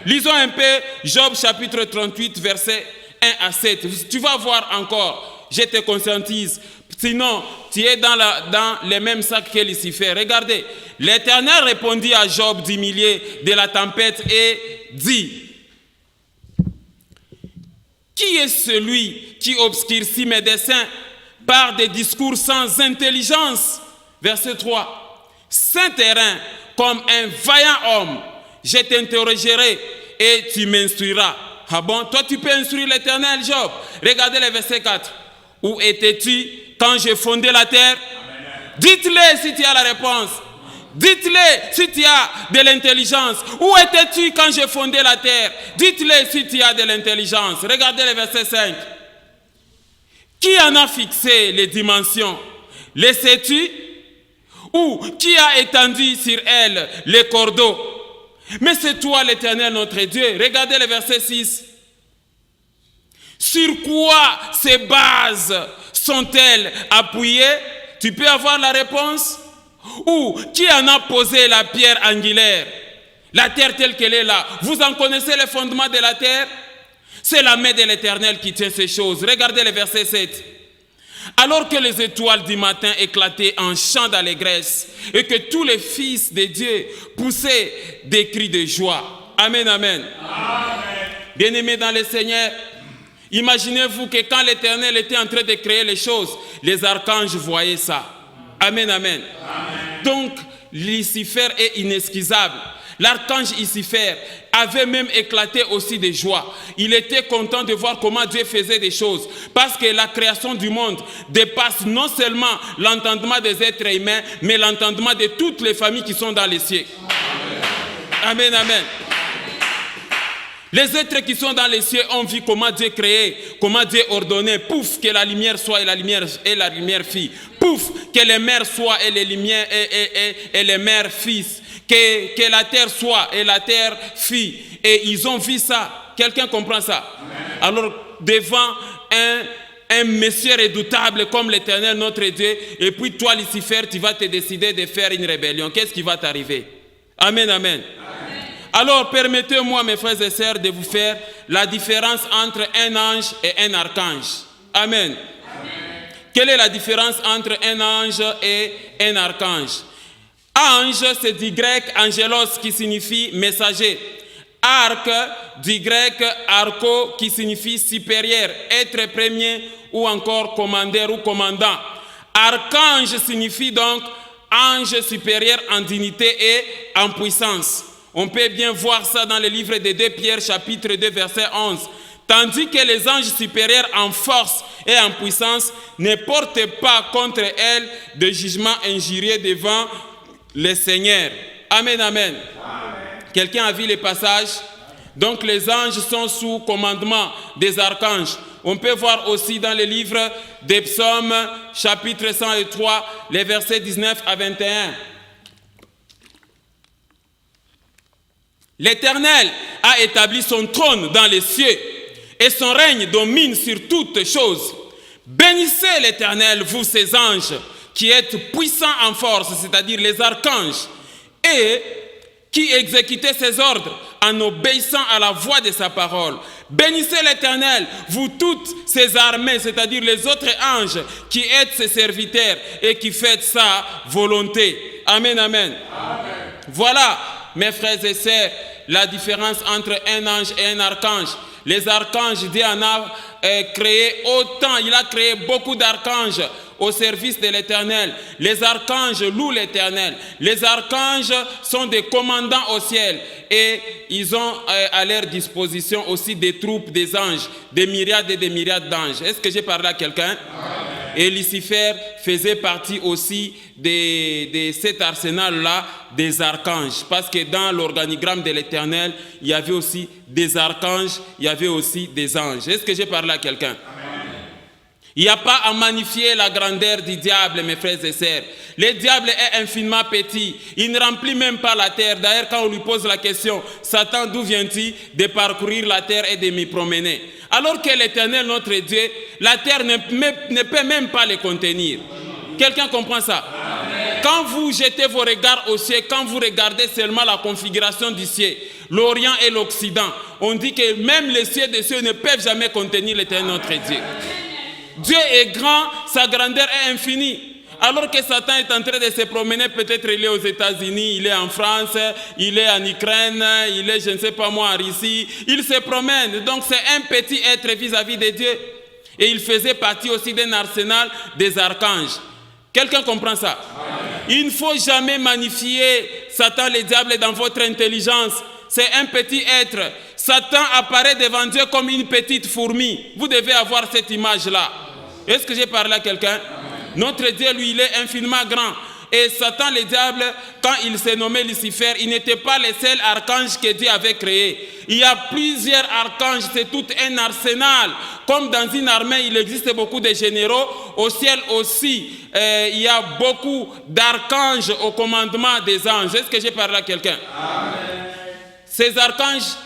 Lisons un peu Job chapitre 38, versets 1 à 7. Tu vas voir encore, je te conscientise. Sinon, tu es dans les mêmes sacs que Lucifer. Regardez, l'Éternel répondit à Job d'humilier de la tempête et dit, qui est celui qui obscurcit mes desseins par des discours sans intelligence? Verset 3. Saint terrain, comme un vaillant homme, je t'interrogerai et tu m'instruiras. Ah bon, toi tu peux instruire l'Éternel, Job? Regardez le verset 4. Où étais-tu quand j'ai fondé la terre? Dites-le si tu as la réponse. Dites-le si tu as de l'intelligence. Où étais-tu quand j'ai fondé la terre? Dites-le si tu as de l'intelligence. Regardez le verset 5. Qui en a fixé les dimensions? Les sais-tu? Ou qui a étendu sur elles les cordeaux? Mais c'est toi l'Éternel notre Dieu. Regardez le verset 6. Sur quoi ces bases sont-elles appuyées? Tu peux avoir la réponse? Ou qui en a posé la pierre angulaire? La terre telle qu'elle est là. Vous en connaissez les fondements de la terre? C'est la main de l'Éternel qui tient ces choses. Regardez le verset 7. Alors que les étoiles du matin éclataient en chants d'allégresse et que tous les fils de Dieu poussaient des cris de joie. Amen, amen. Bien-aimés dans le Seigneur, imaginez-vous que quand l'Éternel était en train de créer les choses, les archanges voyaient ça. Amen, amen. Donc, Lucifer est inexcusable. L'archange Lucifer avait même éclaté aussi de joie. Il était content de voir comment Dieu faisait des choses. Parce que la création du monde dépasse non seulement l'entendement des êtres humains, mais l'entendement de toutes les familles qui sont dans les cieux. Amen, amen. Les êtres qui sont dans les cieux ont vu comment Dieu créait, comment Dieu ordonnait. Pouf, que la lumière soit et la lumière fille. Pouf, que les mers soient et les lumières et les mers fils. Que la terre soit et la terre fille. Et ils ont vu ça. Quelqu'un comprend ça? Amen. Alors, devant un Messie redoutable comme l'Éternel notre Dieu, et puis toi, Lucifer, tu vas te décider de faire une rébellion. Qu'est-ce qui va t'arriver? Amen, amen. Alors, permettez-moi, mes frères et sœurs, de vous faire la différence entre un ange et un archange. Amen. Quelle est la différence entre un ange et un archange? Ange, c'est du grec angelos qui signifie messager. Arc, du grec arco qui signifie supérieur, être premier ou encore commandeur ou commandant. Archange signifie donc ange supérieur en dignité et en puissance. On peut bien voir ça dans le livre de 2 Pierre chapitre 2 verset 11. Tandis que les anges supérieurs en force et en puissance ne portent pas contre elles de jugement injurieux devant le Seigneur. Amen, amen. Quelqu'un a vu le passage? Donc les anges sont sous commandement des archanges. On peut voir aussi dans le livre des psaumes, chapitre 103, les versets 19 à 21. L'Éternel a établi son trône dans les cieux et son règne domine sur toutes choses. Bénissez l'Éternel, vous ses anges, qui êtes puissants en force, c'est-à-dire les archanges, et qui exécutez ses ordres en obéissant à la voix de sa parole. Bénissez l'Éternel, vous toutes ses armées, c'est-à-dire les autres anges qui êtes ses serviteurs et qui faites sa volonté. Amen, amen. Amen. Voilà, mes frères et sœurs, la différence entre un ange et un archange. Les archanges, Dieu en a créé autant, il a créé beaucoup d'archanges au service de l'Éternel. Les archanges louent l'Éternel. Les archanges sont des commandants au ciel et ils ont à leur disposition aussi des troupes des anges, des myriades et des myriades d'anges. Est-ce que j'ai parlé à quelqu'un? Et Lucifer faisait partie aussi de cet arsenal-là des archanges. Parce que dans l'organigramme de l'Éternel, il y avait aussi des archanges, il y avait aussi des anges. Est-ce que j'ai parlé à quelqu'un? Il n'y a pas à magnifier la grandeur du diable, mes frères et sœurs. Le diable est infiniment petit. Il ne remplit même pas la terre. D'ailleurs, quand on lui pose la question, Satan, d'où viens-tu? De parcourir la terre et de m'y promener. Alors que l'Éternel, notre Dieu, la terre ne peut même pas le contenir. Quelqu'un comprend ça? Amen. Quand vous jetez vos regards au ciel, quand vous regardez seulement la configuration du ciel, l'Orient et l'Occident, on dit que même les cieux des cieux ne peuvent jamais contenir l'Éternel, notre Dieu. Dieu est grand, sa grandeur est infinie. Alors que Satan est en train de se promener, peut-être il est aux États-Unis, il est en France, il est en Ukraine, il est, je ne sais pas moi, en Russie. Il se promène. Donc c'est un petit être vis-à-vis de Dieu. Et il faisait partie aussi d'un arsenal des archanges. Quelqu'un comprend ça? Amen. Il ne faut jamais magnifier Satan, le diable, dans votre intelligence. C'est un petit être. Satan apparaît devant Dieu comme une petite fourmi. Vous devez avoir cette image-là. Est-ce que j'ai parlé à quelqu'un? Notre Dieu, lui, il est infiniment grand. Et Satan, le diable, quand il s'est nommé Lucifer, il n'était pas le seul archange que Dieu avait créé. Il y a plusieurs archanges, c'est tout un arsenal. Comme dans une armée, il existe beaucoup de généraux. Au ciel aussi, il y a beaucoup d'archanges au commandement des anges. Est-ce que j'ai parlé à quelqu'un? Amen. Ces archanges,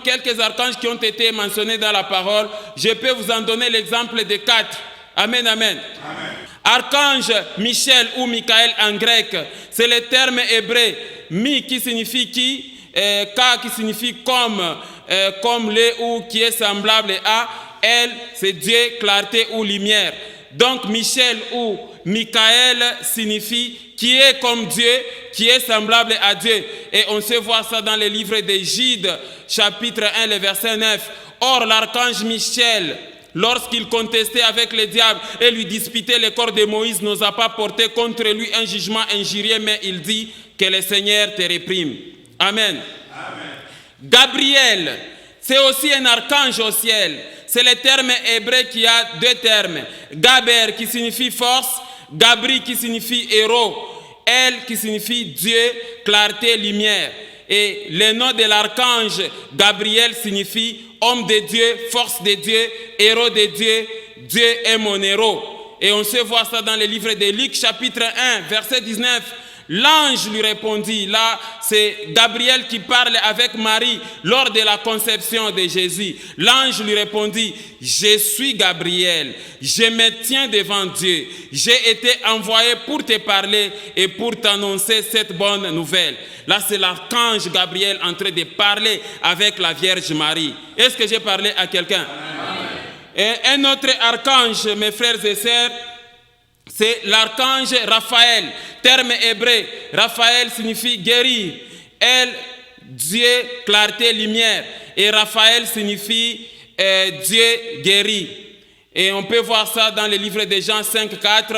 quelques archanges qui ont été mentionnés dans la parole, je peux vous en donner l'exemple de 4. Amen, amen. Amen. Archange Michel ou Michael en grec, c'est le terme hébreu. Mi qui signifie qui, K qui signifie comme le ou qui est semblable à, elle c'est Dieu, clarté ou lumière. Donc Michel ou Michael signifie qui est comme Dieu, qui est semblable à Dieu. Et on se voit ça dans le livre de Jude, chapitre 1, le verset 9. Or l'archange Michel, lorsqu'il contestait avec le diable et lui disputait le corps de Moïse, n'osa pas porter contre lui un jugement injurieux, mais il dit que le Seigneur te réprime. Amen. Amen. Gabriel, c'est aussi un archange au ciel. C'est le terme hébreu qui a deux termes. Gaber qui signifie force, Gabri qui signifie héros, El qui signifie Dieu, clarté, lumière. Et le nom de l'archange Gabriel signifie homme de Dieu, force de Dieu, héros de Dieu, Dieu est mon héros. Et on se voit ça dans le livre de Luc, chapitre 1, verset 19. L'ange lui répondit, là c'est Gabriel qui parle avec Marie lors de la conception de Jésus. L'ange lui répondit, je suis Gabriel, je me tiens devant Dieu. J'ai été envoyé pour te parler et pour t'annoncer cette bonne nouvelle. Là c'est l'archange Gabriel en train de parler avec la Vierge Marie. Est-ce que j'ai parlé à quelqu'un? Et un autre archange, mes frères et sœurs, c'est l'archange Raphaël. Terme hébreu, Raphaël signifie guérir. El, Dieu, clarté, lumière. Et Raphaël signifie Dieu guérit. Et on peut voir ça dans le livre de Jean 5, 4.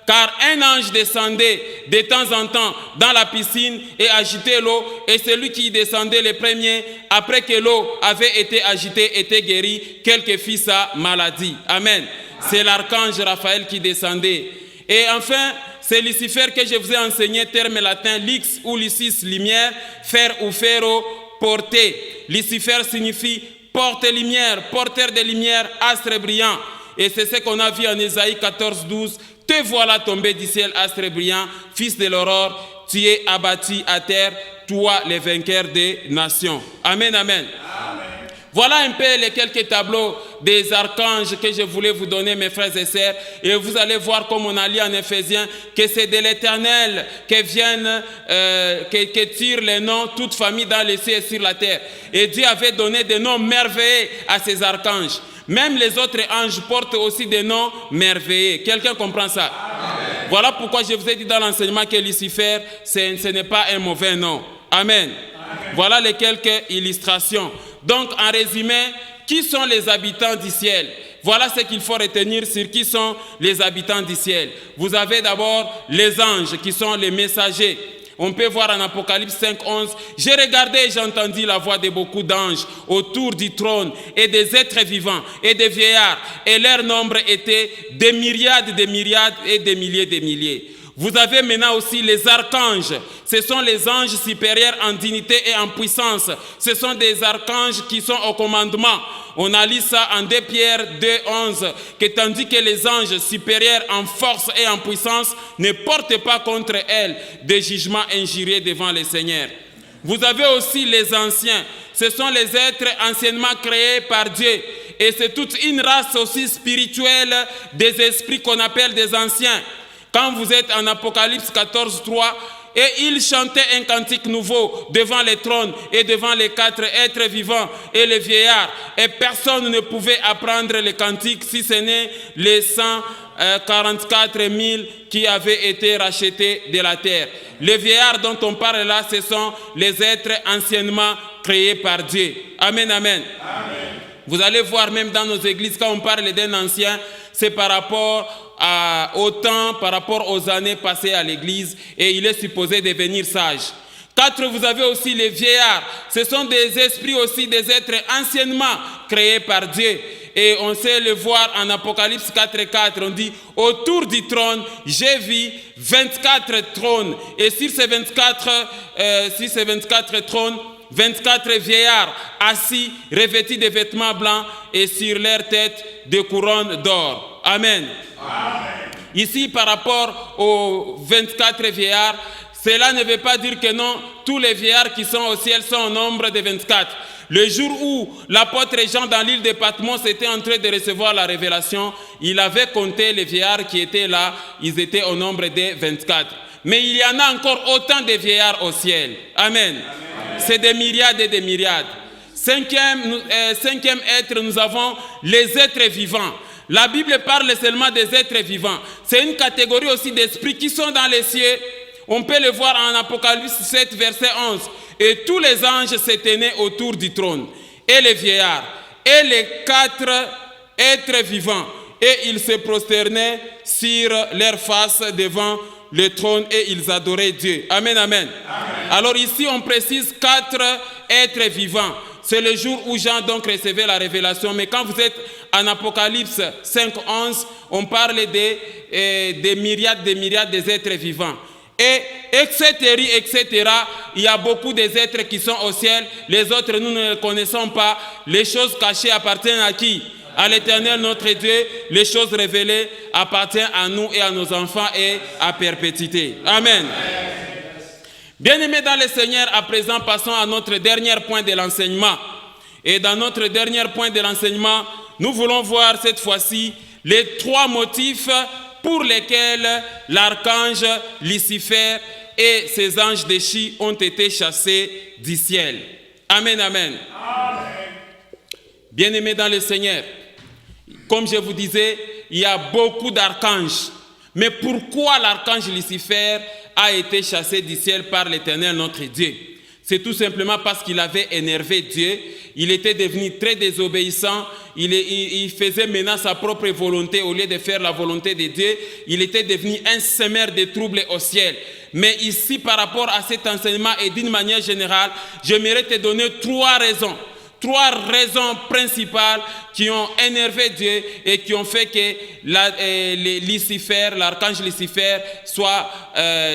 Car un ange descendait de temps en temps dans la piscine et agitait l'eau, et celui qui descendait le premier, après que l'eau avait été agitée, était guéri, quelle que fût sa maladie. Amen. C'est l'archange Raphaël qui descendait. Et enfin, c'est Lucifer que je vous ai enseigné, terme latin, lix ou lysis, lumière, fer ou ferro, porter. Lucifer signifie porte-lumière, porteur de lumière, astre brillant. Et c'est ce qu'on a vu en Ésaïe 14, 12. Te voilà tombé du ciel, astre brillant, fils de l'aurore, tu es abattu à terre, toi le vainqueur des nations. Amen, amen. Amen. Voilà un peu les quelques tableaux des archanges que je voulais vous donner, mes frères et sœurs. Et vous allez voir, comme on a lu en Éphésiens, que c'est de l'Éternel que viennent, que tirent les noms, toute famille dans les cieux et sur la terre. Et Dieu avait donné des noms merveilleux à ces archanges. Même les autres anges portent aussi des noms merveilleux. Quelqu'un comprend ça? Amen. Voilà pourquoi je vous ai dit dans l'enseignement que Lucifer, ce n'est pas un mauvais nom. Amen. Amen. Voilà les quelques illustrations. Donc, en résumé, qui sont les habitants du ciel? Voilà ce qu'il faut retenir sur qui sont les habitants du ciel. Vous avez d'abord les anges qui sont les messagers. On peut voir en Apocalypse 5, 11, « J'ai regardé et j'ai entendu la voix de beaucoup d'anges autour du trône et des êtres vivants et des vieillards, et leur nombre était des myriades et des milliers. » Vous avez maintenant aussi les archanges. Ce sont les anges supérieurs en dignité et en puissance. Ce sont des archanges qui sont au commandement. On a lu ça en 2 Pierre 2, 11, que tandis que les anges supérieurs en force et en puissance ne portent pas contre elles des jugements injurieux devant le Seigneur. Vous avez aussi les anciens. Ce sont les êtres anciennement créés par Dieu. Et c'est toute une race aussi spirituelle des esprits qu'on appelle des anciens. Quand vous êtes en Apocalypse 14, 3, et il chantait un cantique nouveau devant le trône et devant les 4 êtres vivants et les vieillards. Et personne ne pouvait apprendre le cantique si ce n'est les 144 000 qui avaient été rachetés de la terre. Les vieillards dont on parle là, ce sont les êtres anciennement créés par Dieu. Amen, amen. Amen. Vous allez voir même dans nos églises, quand on parle d'un ancien, c'est par rapport au temps, par rapport aux années passées à l'église, et il est supposé devenir sage. 4, vous avez aussi les vieillards. Ce sont des esprits aussi, des êtres anciennement créés par Dieu. Et on sait le voir en Apocalypse 4, 4. On dit, autour du trône, j'ai vu 24 trônes. Et sur ces 24 trônes, 24 vieillards assis, revêtus de vêtements blancs et sur leur tête des couronnes d'or. Amen. Amen. Ici, par rapport aux 24 vieillards, cela ne veut pas dire que non, tous les vieillards qui sont au ciel sont au nombre de 24. Le jour où l'apôtre Jean dans l'île de Patmos était en train de recevoir la révélation, il avait compté les vieillards qui étaient là, ils étaient au nombre de 24. Mais il y en a encore autant de vieillards au ciel. Amen. Amen. C'est des myriades et des myriades. Cinquième être, nous avons les êtres vivants. La Bible parle seulement des êtres vivants. C'est une catégorie aussi d'esprits qui sont dans les cieux. On peut le voir en Apocalypse 7, verset 11. Et tous les anges se tenaient autour du trône, et les vieillards, et les 4 êtres vivants. Et ils se prosternaient sur leur face devant le trône et ils adoraient Dieu. Amen, amen. Amen. Alors ici, on précise 4 êtres vivants. C'est le jour où Jean donc recevait la révélation. Mais quand vous êtes en Apocalypse 5, 11, on parle des myriades des êtres vivants. Et etc. Il y a beaucoup des êtres qui sont au ciel. Les autres, nous ne les connaissons pas. Les choses cachées appartiennent à qui? À l'Éternel, notre Dieu. Les choses révélées appartiennent à nous et à nos enfants et à perpétuité. Amen. Bien-aimés dans le Seigneur, à présent, passons à notre dernier point de l'enseignement. Et dans notre dernier point de l'enseignement, nous voulons voir cette fois-ci les 3 motifs pour lesquels l'archange Lucifer et ses anges déchus ont été chassés du ciel. Amen, amen. Amen. Bien-aimés dans le Seigneur, comme je vous disais, il y a beaucoup d'archanges. Mais pourquoi l'archange Lucifer a été chassé du ciel par l'Éternel notre Dieu? C'est tout simplement parce qu'il avait énervé Dieu. Il était devenu très désobéissant. Il faisait maintenant sa propre volonté au lieu de faire la volonté de Dieu. Il était devenu un semeur de troubles au ciel. Mais ici, par rapport à cet enseignement et d'une manière générale, j'aimerais te donner trois raisons principales qui ont énervé Dieu et qui ont fait que l'archange Lucifer soit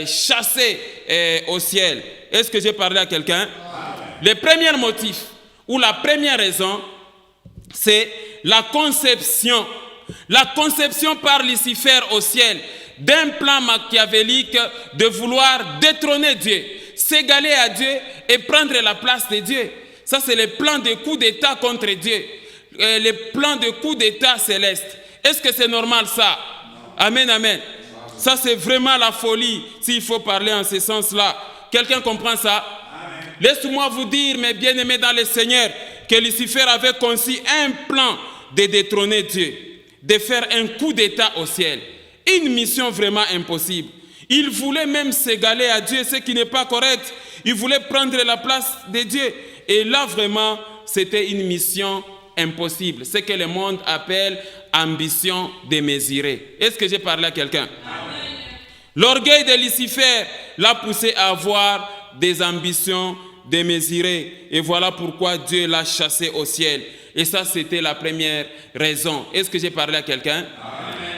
chassé au ciel. Est-ce que j'ai parlé à quelqu'un? Le premier motif ou la première raison, c'est la conception. La conception par Lucifer au ciel d'un plan machiavélique de vouloir détrôner Dieu, s'égaler à Dieu et prendre la place de Dieu. Ça, c'est le plan de coup d'État contre Dieu. Le plan de coup d'État céleste. Est-ce que c'est normal ça? Amen, amen. Ça, c'est vraiment la folie, s'il faut parler en ce sens-là. Quelqu'un comprend ça? Laisse-moi vous dire, mes bien-aimés dans le Seigneur, que Lucifer avait conçu un plan de détrôner Dieu, de faire un coup d'État au ciel. Une mission vraiment impossible. Il voulait même s'égaler à Dieu, ce qui n'est pas correct. Il voulait prendre la place de Dieu. Et là, vraiment, c'était une mission impossible. Ce que le monde appelle ambition démesurée. Est-ce que j'ai parlé à quelqu'un? L'orgueil de Lucifer l'a poussé à avoir des ambitions démesurées. Et voilà pourquoi Dieu l'a chassé au ciel. Et ça, c'était la première raison. Est-ce que j'ai parlé à quelqu'un?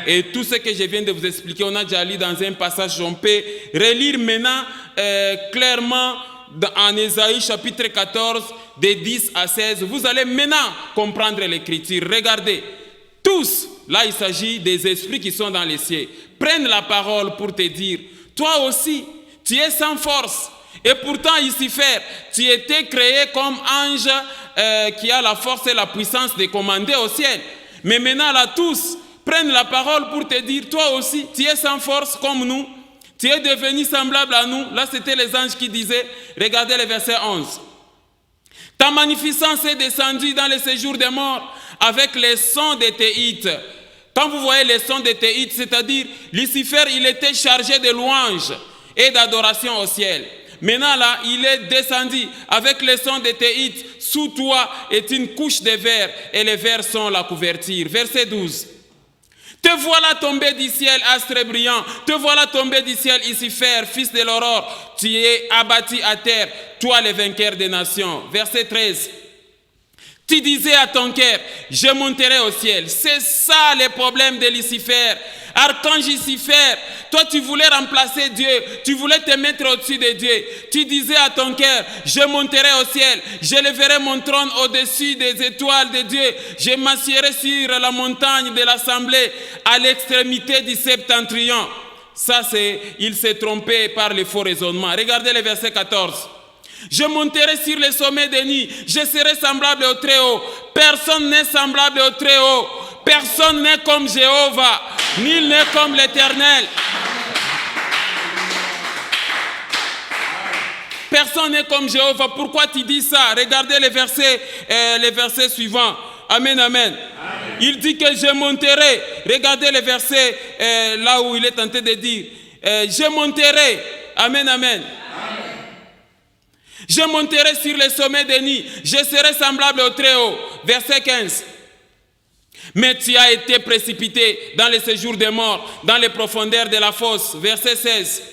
Et tout ce que je viens de vous expliquer, on a déjà lu dans un passage, on peut relire maintenant clairement en Ésaïe chapitre 14, de 10 à 16. Vous allez maintenant comprendre l'écriture. Regardez, tous, là il s'agit des esprits qui sont dans les cieux, prennent la parole pour te dire, toi aussi, tu es sans force. Et pourtant, Lucifer, tu étais créé comme ange qui a la force et la puissance de commander au ciel. Mais maintenant, là, tous prennent la parole pour te dire, toi aussi, tu es sans force comme nous. Tu es devenu semblable à nous. Là, c'était les anges qui disaient, regardez le verset 11. Ta magnificence est descendue dans le séjour des morts avec les sons des théites. Quand vous voyez les sons des théites, c'est-à-dire Lucifer, il était chargé de louanges et d'adoration au ciel. Maintenant là, il est descendu avec les sons des théites. Sous toi est une couche de verre et les verres sont la couverture. Verset 12. Te voilà tombé du ciel, astre brillant. Te voilà tombé du ciel, Lucifer, fils de l'aurore. Tu es abattu à terre, toi le vainqueur des nations. Verset 13. Tu disais à ton cœur, je monterai au ciel. C'est ça le problème de Lucifer. Archange Lucifer, toi tu voulais remplacer Dieu, tu voulais te mettre au-dessus de Dieu. Tu disais à ton cœur, je monterai au ciel, je leverai mon trône au-dessus des étoiles de Dieu. Je m'assierai sur la montagne de l'assemblée à l'extrémité du septentrion. Ça c'est, il s'est trompé par les faux raisonnements. Regardez le verset 14. Je monterai sur les sommets des nids, je serai semblable au Très-Haut. Personne n'est semblable au Très-Haut. Personne n'est comme Jéhovah, nul n'est comme l'Éternel. Personne n'est comme Jéhovah. Pourquoi tu dis ça? Regardez les versets suivants. Amen, amen, amen. Il dit que je monterai. Regardez les versets là où il est tenté de dire. Je monterai. Amen, amen. Je monterai sur les sommets des nids. Je serai semblable au Très-Haut. Verset 15. Mais tu as été précipité dans le séjour des morts, dans les profondeurs de la fosse. Verset 16.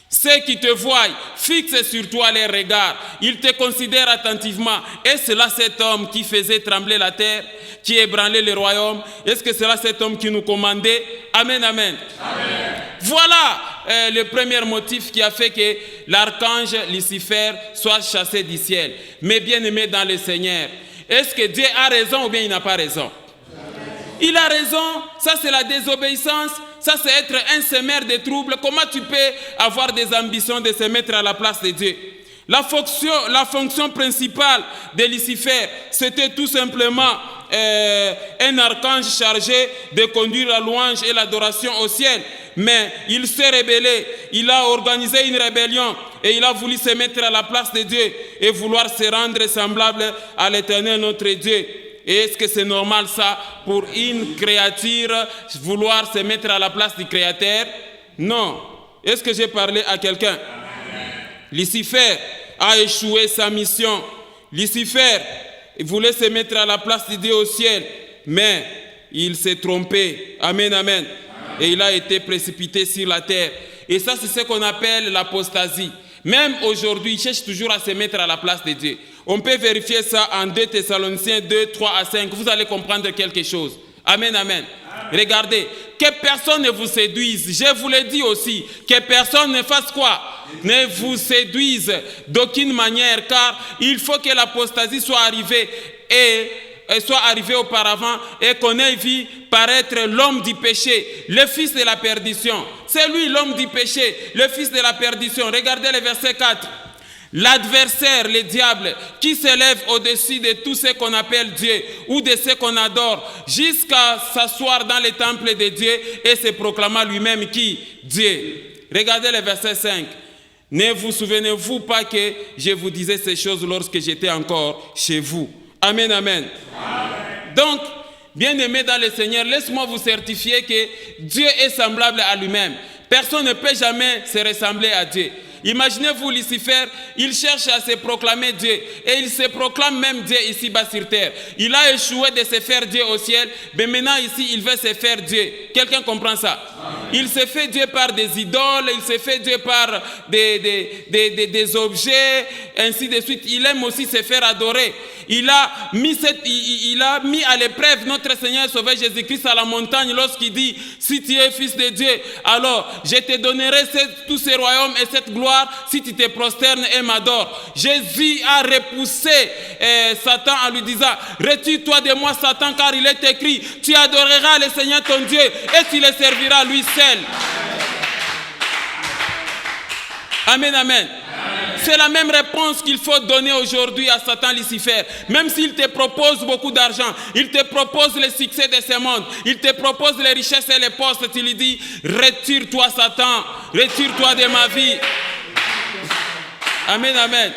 Ceux qui te voient fixent sur toi les regards. Ils te considèrent attentivement. Est-ce là cet homme qui faisait trembler la terre, qui ébranlait le royaume? Est-ce que c'est là cet homme qui nous commandait? Amen, amen. Amen. Voilà le premier motif qui a fait que l'archange Lucifer soit chassé du ciel. Mais bien aimé dans le Seigneur, est-ce que Dieu a raison ou bien il n'a pas raison? Il a raison, ça c'est la désobéissance, ça c'est être un semeur de troubles. Comment tu peux avoir des ambitions de se mettre à la place de Dieu? La fonction principale de Lucifer, c'était tout simplement un archange chargé de conduire la louange et l'adoration au ciel. Mais il s'est rebellé, il a organisé une rébellion et il a voulu se mettre à la place de Dieu et vouloir se rendre semblable à l'Éternel notre Dieu. Et est-ce que c'est normal ça pour une créature vouloir se mettre à la place du Créateur? Non. Est-ce que j'ai parlé à quelqu'un? Lucifer a échoué sa mission. Lucifer voulait se mettre à la place de Dieu au ciel, mais il s'est trompé. Amen, amen. Et il a été précipité sur la terre. Et ça, c'est ce qu'on appelle l'apostasie. Même aujourd'hui, il cherche toujours à se mettre à la place de Dieu. On peut vérifier ça en 2 Thessaloniciens 2, 3 à 5. Vous allez comprendre quelque chose. Amen, amen. Regardez, que personne ne vous séduise. Je vous l'ai dit aussi, que personne ne fasse quoi? Ne vous séduise d'aucune manière, car il faut que l'apostasie soit arrivée auparavant et qu'on ait vu paraître l'homme du péché, le fils de la perdition. C'est lui l'homme du péché, le fils de la perdition. Regardez le verset 4. L'adversaire, le diable, qui s'élève au-dessus de tout ce qu'on appelle Dieu ou de ce qu'on adore, jusqu'à s'asseoir dans le temple de Dieu et se proclamant lui-même qui? Dieu. Regardez le verset 5. Ne vous souvenez-vous pas que je vous disais ces choses lorsque j'étais encore chez vous? Amen, amen. Amen. Donc, bien-aimés dans le Seigneur, laisse-moi vous certifier que Dieu est semblable à lui-même. Personne ne peut jamais se ressembler à Dieu. Imaginez-vous Lucifer, il cherche à se proclamer Dieu et il se proclame même Dieu ici-bas sur terre. Il a échoué de se faire Dieu au ciel, mais maintenant ici il veut se faire Dieu. Quelqu'un comprend ça? Il se fait Dieu par des idoles, il se fait Dieu par des objets, ainsi de suite. Il aime aussi se faire adorer. Il a mis à l'épreuve notre Seigneur et Sauveur Jésus-Christ à la montagne lorsqu'il dit, si tu es fils de Dieu, alors je te donnerai tous ces royaumes et cette gloire si tu te prosternes et m'adores. Jésus a repoussé Satan en lui disant, retire-toi de moi Satan, car il est écrit, tu adoreras le Seigneur ton Dieu et tu le serviras lui seul. Amen, amen. C'est la même réponse qu'il faut donner aujourd'hui à Satan Lucifer. Même s'il te propose beaucoup d'argent, il te propose le succès de ce monde, il te propose les richesses et les postes, tu lui dis, retire-toi Satan, retire-toi de ma vie. Amen, amen.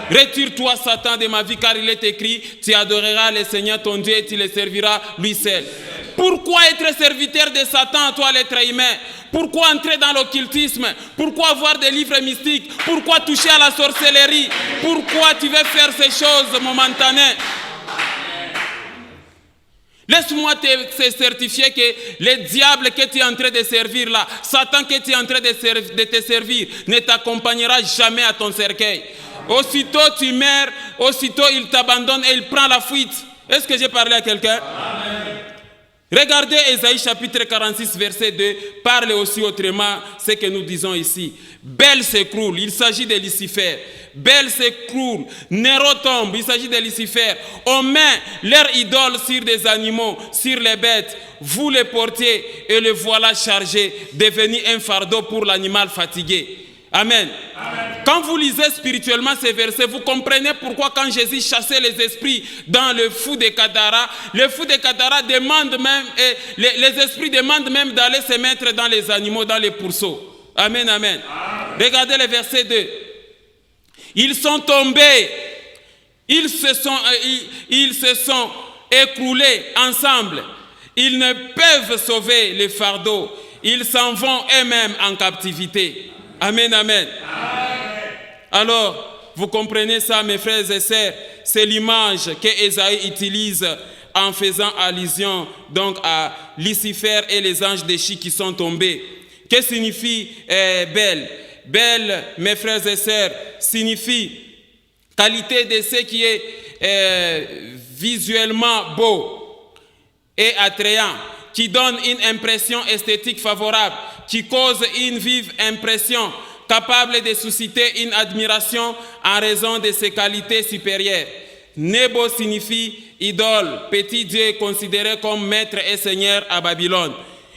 Retire-toi Satan de ma vie, car il est écrit, tu adoreras le Seigneur ton Dieu et tu le serviras lui seul. Pourquoi être serviteur de Satan, toi l'être humain? Pourquoi entrer dans l'occultisme? Pourquoi avoir des livres mystiques? Pourquoi toucher à la sorcellerie? Pourquoi tu veux faire ces choses momentanées? Laisse-moi te certifier que le diable que tu es en train de servir là, Satan que tu es en train de te servir, ne t'accompagnera jamais à ton cercueil. Aussitôt tu meurs, aussitôt il t'abandonne et il prend la fuite. Est-ce que j'ai parlé à quelqu'un? Regardez Ésaïe chapitre 46 verset 2, parle aussi autrement ce que nous disons ici. Bel s'écroule, il s'agit de Lucifer. Bel s'écroule, Néro tombe, il s'agit de Lucifer. On met leur idole sur des animaux, sur les bêtes. Vous les portiez et le voilà chargé, devenu un fardeau pour l'animal fatigué. Amen. Amen. Quand vous lisez spirituellement ces versets, vous comprenez pourquoi quand Jésus chassait les esprits dans le fou de Gadara, le fou de Gadara demande même, les esprits demandent même d'aller se mettre dans les animaux, dans les pourceaux. Amen, amen. Amen. Regardez le verset 2. Ils sont tombés, ils se sont écroulés ensemble. Ils ne peuvent sauver les fardeaux. Ils s'en vont eux-mêmes en captivité. Amen, amen. Alors, vous comprenez ça, mes frères et sœurs, c'est l'image que Ésaïe utilise en faisant allusion donc à Lucifer et les anges déchus qui sont tombés. Que signifie belle? Belle, mes frères et sœurs, signifie qualité de ce qui est visuellement beau et attrayant, qui donne une impression esthétique favorable, qui cause une vive impression, capable de susciter une admiration en raison de ses qualités supérieures. Nebo signifie idole, petit Dieu considéré comme maître et seigneur à Babylone.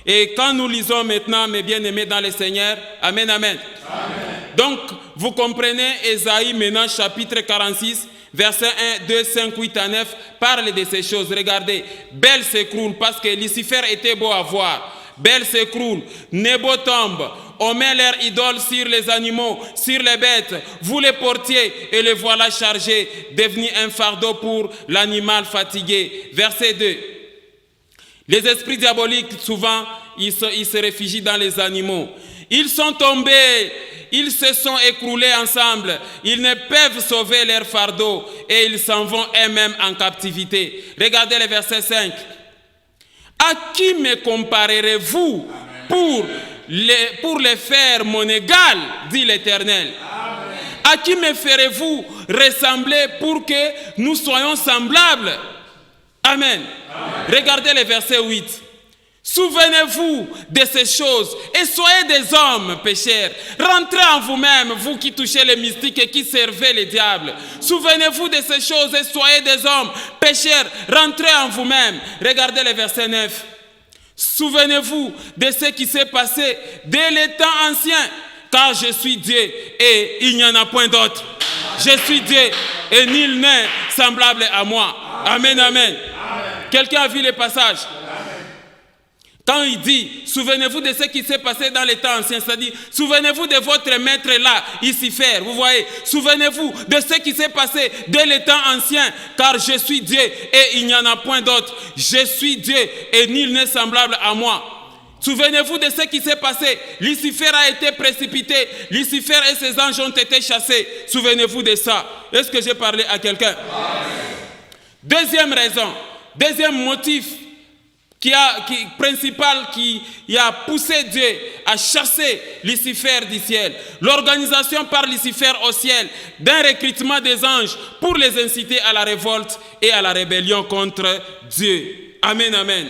Et quand nous lisons maintenant, mes bien-aimés dans le Seigneur, amen, amen. Amen. Donc, vous comprenez, Ésaïe maintenant, chapitre 46, versets 1, 2, 5, 8 à 9, parle de ces choses. Regardez, Bel s'écroule parce que Lucifer était beau à voir. Bel s'écroule, Nebo tombe. on met leurs idoles sur les animaux, sur les bêtes. Vous les portiez et les voilà chargés, devenus un fardeau pour l'animal fatigué. Verset 2. Les esprits diaboliques, souvent, ils se réfugient dans les animaux. Ils sont tombés, ils se sont écroulés ensemble. Ils ne peuvent sauver leur fardeau et ils s'en vont eux-mêmes en captivité. Regardez le verset 5. À qui me comparerez-vous pour les faire mon égal, dit l'Éternel? À qui me ferez-vous ressembler pour que nous soyons semblables? Amen. Regardez le verset 8. Souvenez-vous de ces choses et soyez des hommes pécheurs. Rentrez en vous-même, vous qui touchez les mystiques et qui servez les diables. Souvenez-vous de ces choses et soyez des hommes pécheurs. Rentrez en vous-même. Regardez le verset 9. Souvenez-vous de ce qui s'est passé dès les temps anciens, car je suis Dieu et il n'y en a point d'autre. Je suis Dieu et nul n'est semblable à moi. Amen, amen. Quelqu'un a vu le passage? Quand il dit, souvenez-vous de ce qui s'est passé dans les temps anciens, c'est-à-dire, souvenez-vous de votre maître là, Lucifer, vous voyez, souvenez-vous de ce qui s'est passé dès les temps anciens, car je suis Dieu et il n'y en a point d'autre. Je suis Dieu et nul n'est semblable à moi. Souvenez-vous de ce qui s'est passé. Lucifer a été précipité, Lucifer et ses anges ont été chassés. Souvenez-vous de ça. Est-ce que j'ai parlé à quelqu'un? Deuxième raison, deuxième motif principal qui a poussé Dieu à chasser Lucifer du ciel. L'organisation par Lucifer au ciel d'un recrutement des anges pour les inciter à la révolte et à la rébellion contre Dieu. Amen, amen.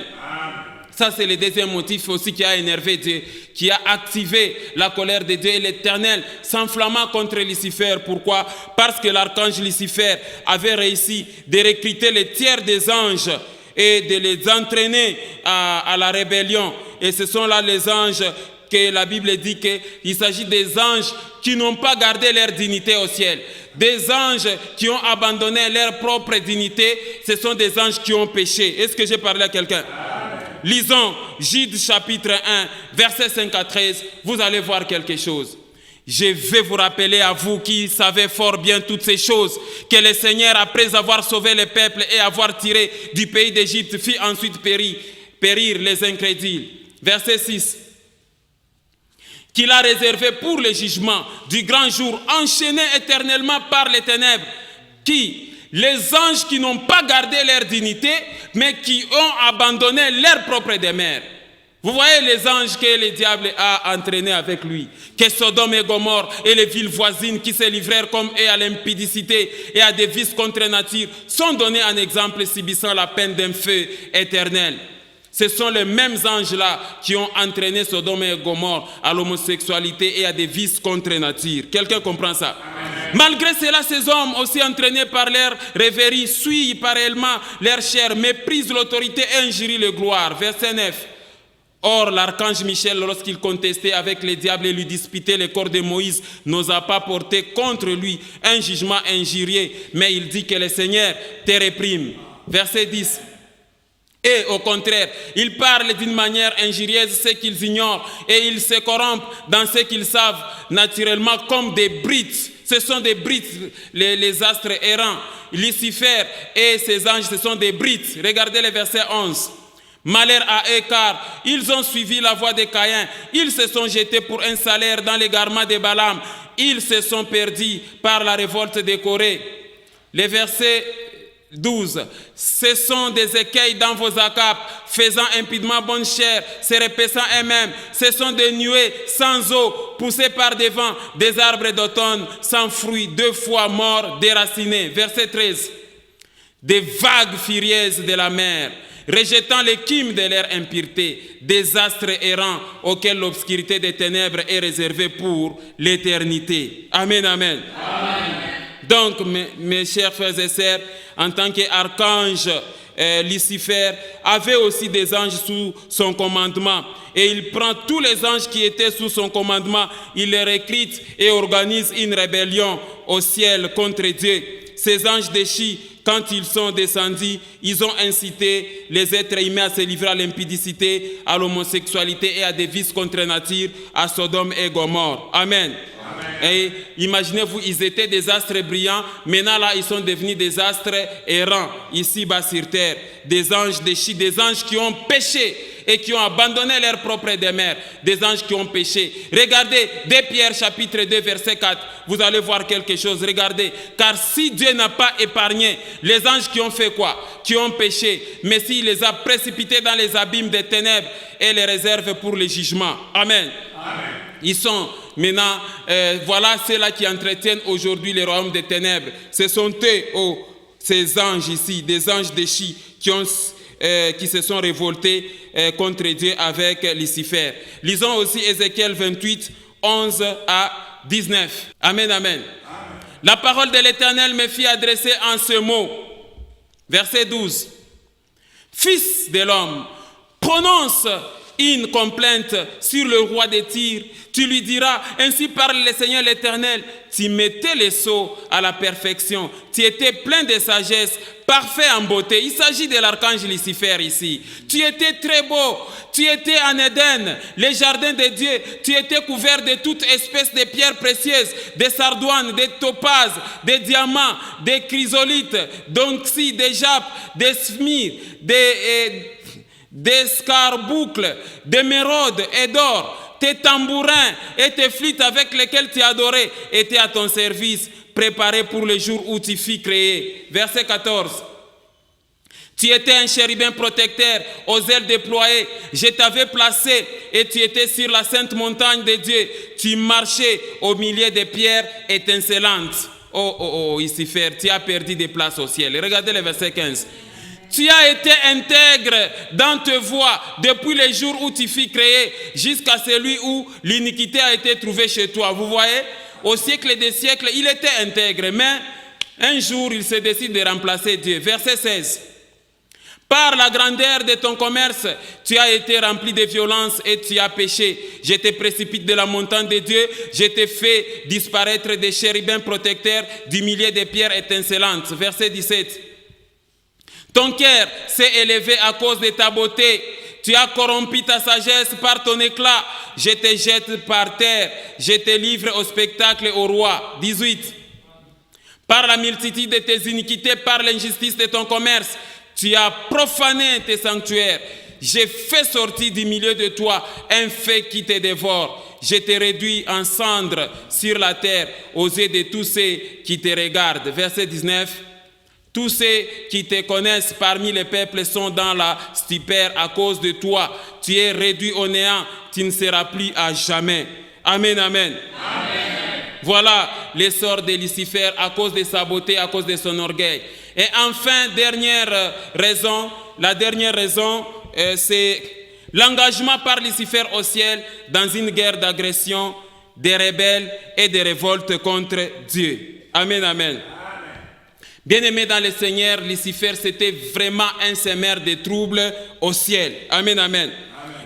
Ça, c'est le deuxième motif aussi qui a énervé Dieu, qui a activé la colère de Dieu et l'Éternel s'enflammant contre Lucifer. Pourquoi? Parce que l'archange Lucifer avait réussi de recruter les tiers des anges et de les entraîner à la rébellion. Et ce sont là les anges que la Bible dit qu'il s'agit des anges qui n'ont pas gardé leur dignité au ciel. Des anges qui ont abandonné leur propre dignité, ce sont des anges qui ont péché. Est-ce que j'ai parlé à quelqu'un? Lisons Jude chapitre 1, versets 5 à 13. Vous allez voir quelque chose. Je vais vous rappeler à vous qui savez fort bien toutes ces choses, que le Seigneur, après avoir sauvé le peuple et avoir tiré du pays d'Égypte, fit ensuite périr les incrédules. Verset 6. Qu'il a réservé pour le jugement du grand jour, enchaînés éternellement par les ténèbres, les anges qui n'ont pas gardé leur dignité, mais qui ont abandonné leur propre demeure. Vous voyez les anges que le diable a entraînés avec lui, que Sodome et Gomorrhe et les villes voisines qui se livrèrent comme eux à l'impudicité et à des vices contre nature sont donnés en exemple subissant la peine d'un feu éternel. Ce sont les mêmes anges-là qui ont entraîné Sodome et Gomorrhe à l'homosexualité et à des vices contre nature. Quelqu'un comprend ça? Amen. Malgré cela, ces hommes, aussi entraînés par leur rêverie, suivent pareillement leur chair, méprisent l'autorité et injurient le gloire. Verset 9. Or, l'archange Michel, lorsqu'il contestait avec les diables et lui disputait le corps de Moïse, n'osa pas porter contre lui un jugement injurieux, mais il dit que le Seigneur te réprime. Verset 10. Et au contraire, ils parlent d'une manière injurieuse ce qu'ils ignorent et ils se corrompent dans ce qu'ils savent naturellement comme des brites. Ce sont des brites, les astres errants. Lucifer et ses anges, ce sont des brites. Regardez le verset 11. Malheur à eux car ils ont suivi la voie de Caïn. Ils se sont jetés pour un salaire dans l'égarement de Balaam. Ils se sont perdus par la révolte de Corée. Le verset 12. Ce sont des écueils dans vos acapes, faisant impudement bonne chair, se repaissant eux-mêmes. Ce sont des nuées sans eau, poussées par des vents, des arbres d'automne sans fruits, 2 fois morts, déracinés. Verset 13. Des vagues furieuses de la mer, rejetant l'écume de leur impureté, des astres errants auxquels l'obscurité des ténèbres est réservée pour l'éternité. Amen, amen. Amen. Donc, mes chers frères et sœurs, en tant qu'archange, Lucifer avait aussi des anges sous son commandement. Et il prend tous les anges qui étaient sous son commandement, il les recrute et organise une rébellion au ciel contre Dieu. Ces anges déchis, quand ils sont descendus, ils ont incité les êtres humains à se livrer à l'impudicité, à l'homosexualité et à des vices contre nature, à Sodome et Gomorrhe. Amen. Et imaginez-vous, ils étaient des astres brillants, maintenant là ils sont devenus des astres errants, ici-bas sur terre, des anges déchus, des anges qui ont péché et qui ont abandonné leur propre demeure, des anges qui ont péché. Regardez, 2 Pierre chapitre 2 verset 4, vous allez voir quelque chose, regardez, car si Dieu n'a pas épargné les anges qui ont fait quoi? Qui ont péché, mais s'il les a précipités dans les abîmes des ténèbres et les réserve pour le jugement. Amen. Amen. Ils sont maintenant, voilà ceux-là qui entretiennent aujourd'hui le royaume des ténèbres. Ce sont eux, ces anges ici, des anges déchus qui se sont révoltés contre Dieu avec Lucifer. Lisons aussi Ézéchiel 28, 11 à 19. Amen, amen. Amen. La parole de l'Éternel me fit adresser en ce mot. Verset 12. Fils de l'homme, prononce une complainte sur le roi de Tyr. Tu lui diras, ainsi parle le Seigneur l'Éternel, tu mettais les sceaux à la perfection, tu étais plein de sagesse, parfait en beauté. Il s'agit de l'archange Lucifer ici. Tu étais très beau, tu étais en Éden, les jardins de Dieu, tu étais couvert de toute espèce de pierres précieuses, des sardoines, des topazes, des diamants, des chrysolites, d'onyx, des jaspes, des smyres, des scarboucles, d'émeraudes et d'or. Tes tambourins et tes flûtes avec lesquels tu adorais étaient à ton service, préparés pour le jour où tu fus créé. Verset 14. Tu étais un chérubin protecteur aux ailes déployées. Je t'avais placé et tu étais sur la sainte montagne de Dieu. Tu marchais au milieu des pierres étincelantes. Oh, Lucifer, tu as perdu des places au ciel. Regardez le verset 15. Tu as été intègre dans tes voies depuis le jour où tu fus créé jusqu'à celui où l'iniquité a été trouvée chez toi. Vous voyez, au siècle des siècles, il était intègre, mais un jour, il se décide de remplacer Dieu. Verset 16. Par la grandeur de ton commerce, tu as été rempli de violence et tu as péché. Je te précipite de la montagne de Dieu, je t'ai fait disparaître des chérubins protecteurs du milieu des pierres étincelantes. Verset 17. Ton cœur s'est élevé à cause de ta beauté. Tu as corrompu ta sagesse par ton éclat. Je te jette par terre. Je te livre au spectacle au roi. 18. Par la multitude de tes iniquités, par l'injustice de ton commerce, tu as profané tes sanctuaires. J'ai fait sortir du milieu de toi un fait qui te dévore. Je te réduis en cendres sur la terre aux yeux de tous ceux qui te regardent. Verset 19. Tous ceux qui te connaissent parmi les peuples sont dans la stupeur à cause de toi. Tu es réduit au néant, tu ne seras plus à jamais. Amen, amen. Amen. Voilà l'essor de Lucifer à cause de sa beauté, à cause de son orgueil. Et enfin, la dernière raison, c'est l'engagement par Lucifer au ciel dans une guerre d'agression, des rebelles et des révoltes contre Dieu. Amen, amen. Bien-aimé dans le Seigneur, Lucifer, c'était vraiment un semeur de troubles au ciel. Amen, amen.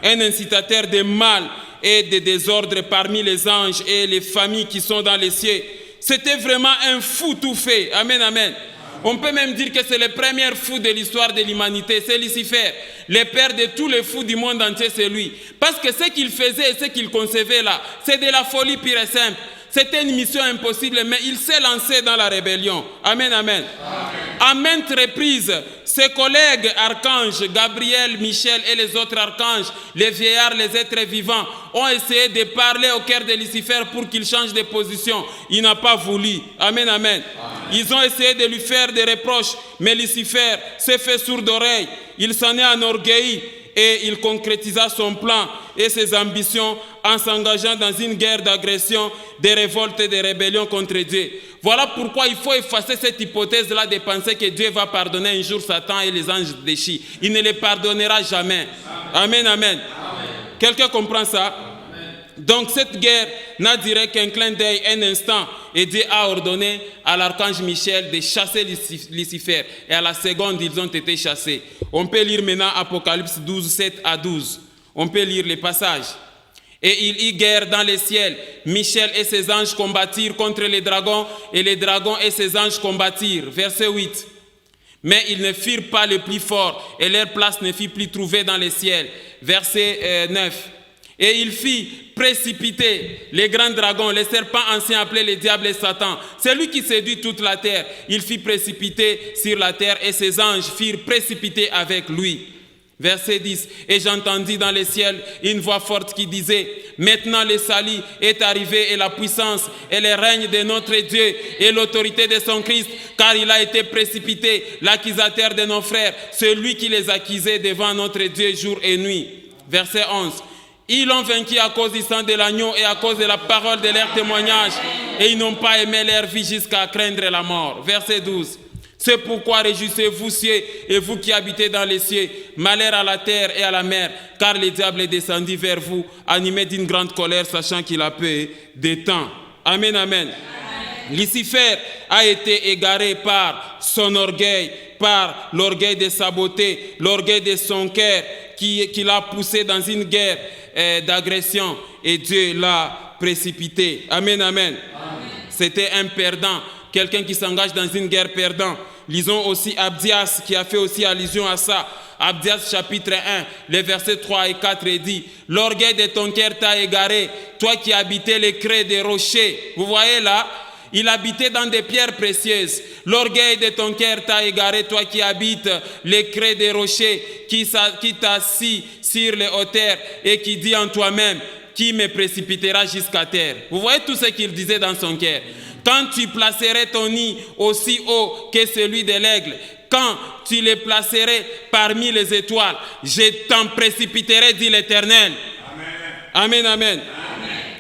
Un incitateur de mal et de désordre parmi les anges et les familles qui sont dans les cieux. C'était vraiment un fou tout fait. Amen, amen. On peut même dire que c'est le premier fou de l'histoire de l'humanité, c'est Lucifer. Le père de tous les fous du monde entier, c'est lui. Parce que ce qu'il faisait et ce qu'il concevait là, c'est de la folie pure et simple. C'était une mission impossible, mais il s'est lancé dans la rébellion. Amen, amen. À maintes reprises, ses collègues archanges, Gabriel, Michel et les autres archanges, les vieillards, les êtres vivants, ont essayé de parler au cœur de Lucifer pour qu'il change de position. Il n'a pas voulu. Amen, amen. Ils ont essayé de lui faire des reproches, mais Lucifer s'est fait sourd d'oreille. Il s'en est enorgueilli et il concrétisa son plan et ses ambitions en s'engageant dans une guerre d'agression, de révolte et de rébellion contre Dieu. Voilà pourquoi il faut effacer cette hypothèse-là de penser que Dieu va pardonner un jour Satan et les anges déchus. Il ne les pardonnera jamais. Amen, amen. Quelqu'un comprend ça? Donc cette guerre n'a duré qu'un clin d'œil, un instant, et Dieu a ordonné à l'archange Michel de chasser Lucifer. Et à la seconde, ils ont été chassés. On peut lire maintenant Apocalypse 12, 7 à 12. On peut lire les passages. Et il y guerre dans les ciels. Michel et ses anges combattirent contre les dragons, et les dragons et ses anges combattirent. Verset 8. Mais ils ne firent pas le plus fort, et leur place ne fut plus trouvée dans les ciels. Verset 9. Et il fit précipiter les grands dragons, les serpents anciens appelés les diables et Satan. C'est lui qui séduit toute la terre. Il fit précipiter sur la terre et ses anges firent précipiter avec lui. Verset 10. Et j'entendis dans les ciels une voix forte qui disait: maintenant le salut est arrivé et la puissance et le règne de notre Dieu et l'autorité de son Christ, car il a été précipité, l'accusateur de nos frères, celui qui les accusait devant notre Dieu jour et nuit. Verset 11. Ils l'ont vaincu à cause du sang de l'agneau et à cause de la parole de leur témoignage, et ils n'ont pas aimé leur vie jusqu'à craindre la mort. Verset 12. C'est pourquoi réjouissez-vous, cieux, et vous qui habitez dans les cieux, malheur à la terre et à la mer, car le diable est descendu vers vous, animé d'une grande colère, sachant qu'il a peu de temps. Amen, amen. Lucifer a été égaré par son orgueil, par l'orgueil de sa beauté, l'orgueil de son cœur, qui l'a poussé dans une guerre d'agression, et Dieu l'a précipité. Amen, amen. C'était un perdant, quelqu'un qui s'engage dans une guerre perdant. Lisons aussi Abdias qui a fait aussi allusion à ça. Abdias chapitre 1, les versets 3 et 4 dit: l'orgueil de ton cœur t'a égaré, toi qui habitais les crêts des rochers. Vous voyez là, il habitait dans des pierres précieuses. L'orgueil de ton cœur t'a égaré, toi qui habites les crêts des rochers, qui t'assis sur les hauteurs et qui dit en toi-même: qui me précipitera jusqu'à terre. Vous voyez tout ce qu'il disait dans son cœur. Quand tu placerais ton nid aussi haut que celui de l'aigle, quand tu les placerais parmi les étoiles, je t'en précipiterai, dit l'Éternel. Amen, amen. Amen.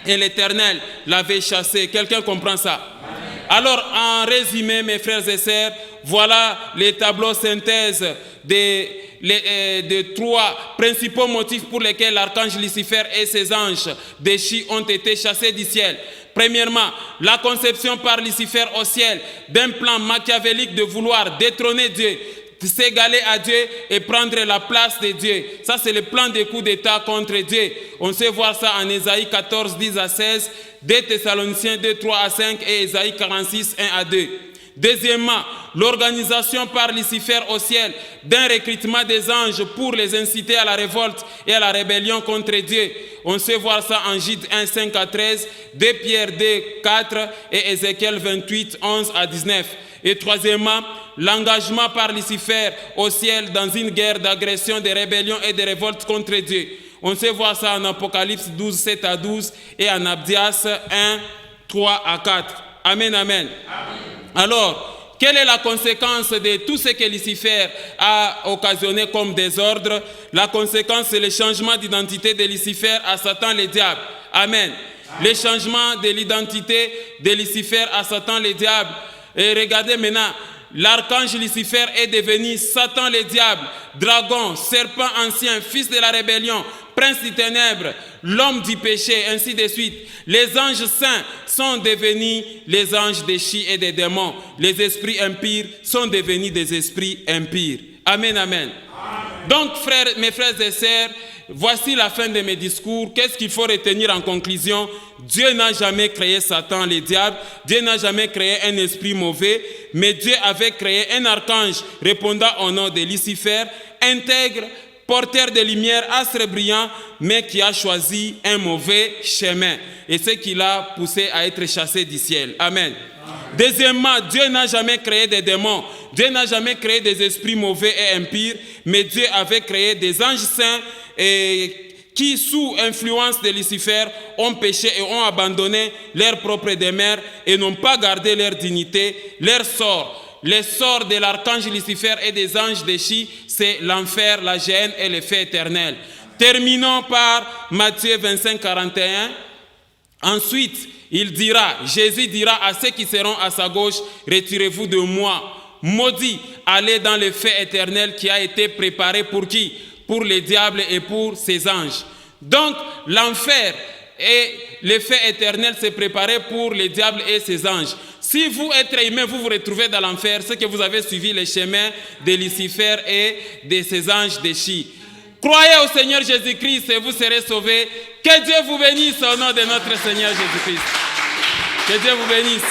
Et l'Éternel l'avait chassé. Quelqu'un comprend ça? Amen. Alors, en résumé, mes frères et sœurs, voilà les tableaux synthèse de trois principaux motifs pour lesquels l'archange Lucifer et ses anges déchus ont été chassés du ciel. Premièrement, la conception par Lucifer au ciel d'un plan machiavélique de vouloir détrôner Dieu, s'égaler à Dieu et prendre la place de Dieu. Ça, c'est le plan de coup d'État contre Dieu. On sait voir ça en Ésaïe 14, 10 à 16, 2 Thessaloniciens 2, 3 à 5 et Ésaïe 46, 1 à 2. Deuxièmement, l'organisation par Lucifer au ciel d'un recrutement des anges pour les inciter à la révolte et à la rébellion contre Dieu. On sait voir ça en Jude 1, 5 à 13, 2 Pierre 2, 4 et Ézéchiel 28, 11 à 19. Et troisièmement, l'engagement par Lucifer au ciel dans une guerre d'agression, de rébellion et de révolte contre Dieu. On sait voir ça en Apocalypse 12, 7 à 12 et en Abdias 1, 3 à 4. Amen, amen. Alors, quelle est la conséquence de tout ce que Lucifer a occasionné comme désordre? La conséquence, c'est le changement d'identité de Lucifer à Satan le diable. Amen. Le changement de l'identité de Lucifer à Satan le diable. Et regardez maintenant, l'archange Lucifer est devenu Satan le diable, dragon, serpent ancien, fils de la rébellion, prince des ténèbres, l'homme du péché, ainsi de suite. Les anges saints sont devenus les anges déchus et des démons. Les esprits impurs sont devenus des esprits impurs. Amen, amen. Donc, mes frères et sœurs, voici la fin de mes discours. Qu'est-ce qu'il faut retenir en conclusion? Dieu n'a jamais créé Satan, le diable. Dieu n'a jamais créé un esprit mauvais. Mais Dieu avait créé un archange répondant au nom de Lucifer, intègre, porteur de lumière, astre brillant, mais qui a choisi un mauvais chemin. Et c'est qui l'a poussé à être chassé du ciel. Amen. Deuxièmement, Dieu n'a jamais créé des démons. Dieu n'a jamais créé des esprits mauvais et impurs, mais Dieu avait créé des anges saints qui, sous influence de Lucifer, ont péché et ont abandonné leur propre demeure et n'ont pas gardé leur dignité, leur sort. Les sorts de l'archange Lucifer et des anges déchus, c'est l'enfer, la gêne et le feu éternel. Terminons par Matthieu 25, 41. Ensuite, Jésus dira à ceux qui seront à sa gauche: retirez-vous de moi, maudits, allez dans le feu éternel qui a été préparé pour qui? Pour les diables et pour ses anges. Donc, l'enfer et le feu éternel s'est préparé pour les diables et ses anges. Si vous, êtres humains, vous vous retrouvez dans l'enfer, c'est que vous avez suivi les chemins de Lucifer et de ses anges déchus. Croyez au Seigneur Jésus-Christ et vous serez sauvés. Que Dieu vous bénisse au nom de notre Seigneur Jésus-Christ. Que Dieu vous bénisse.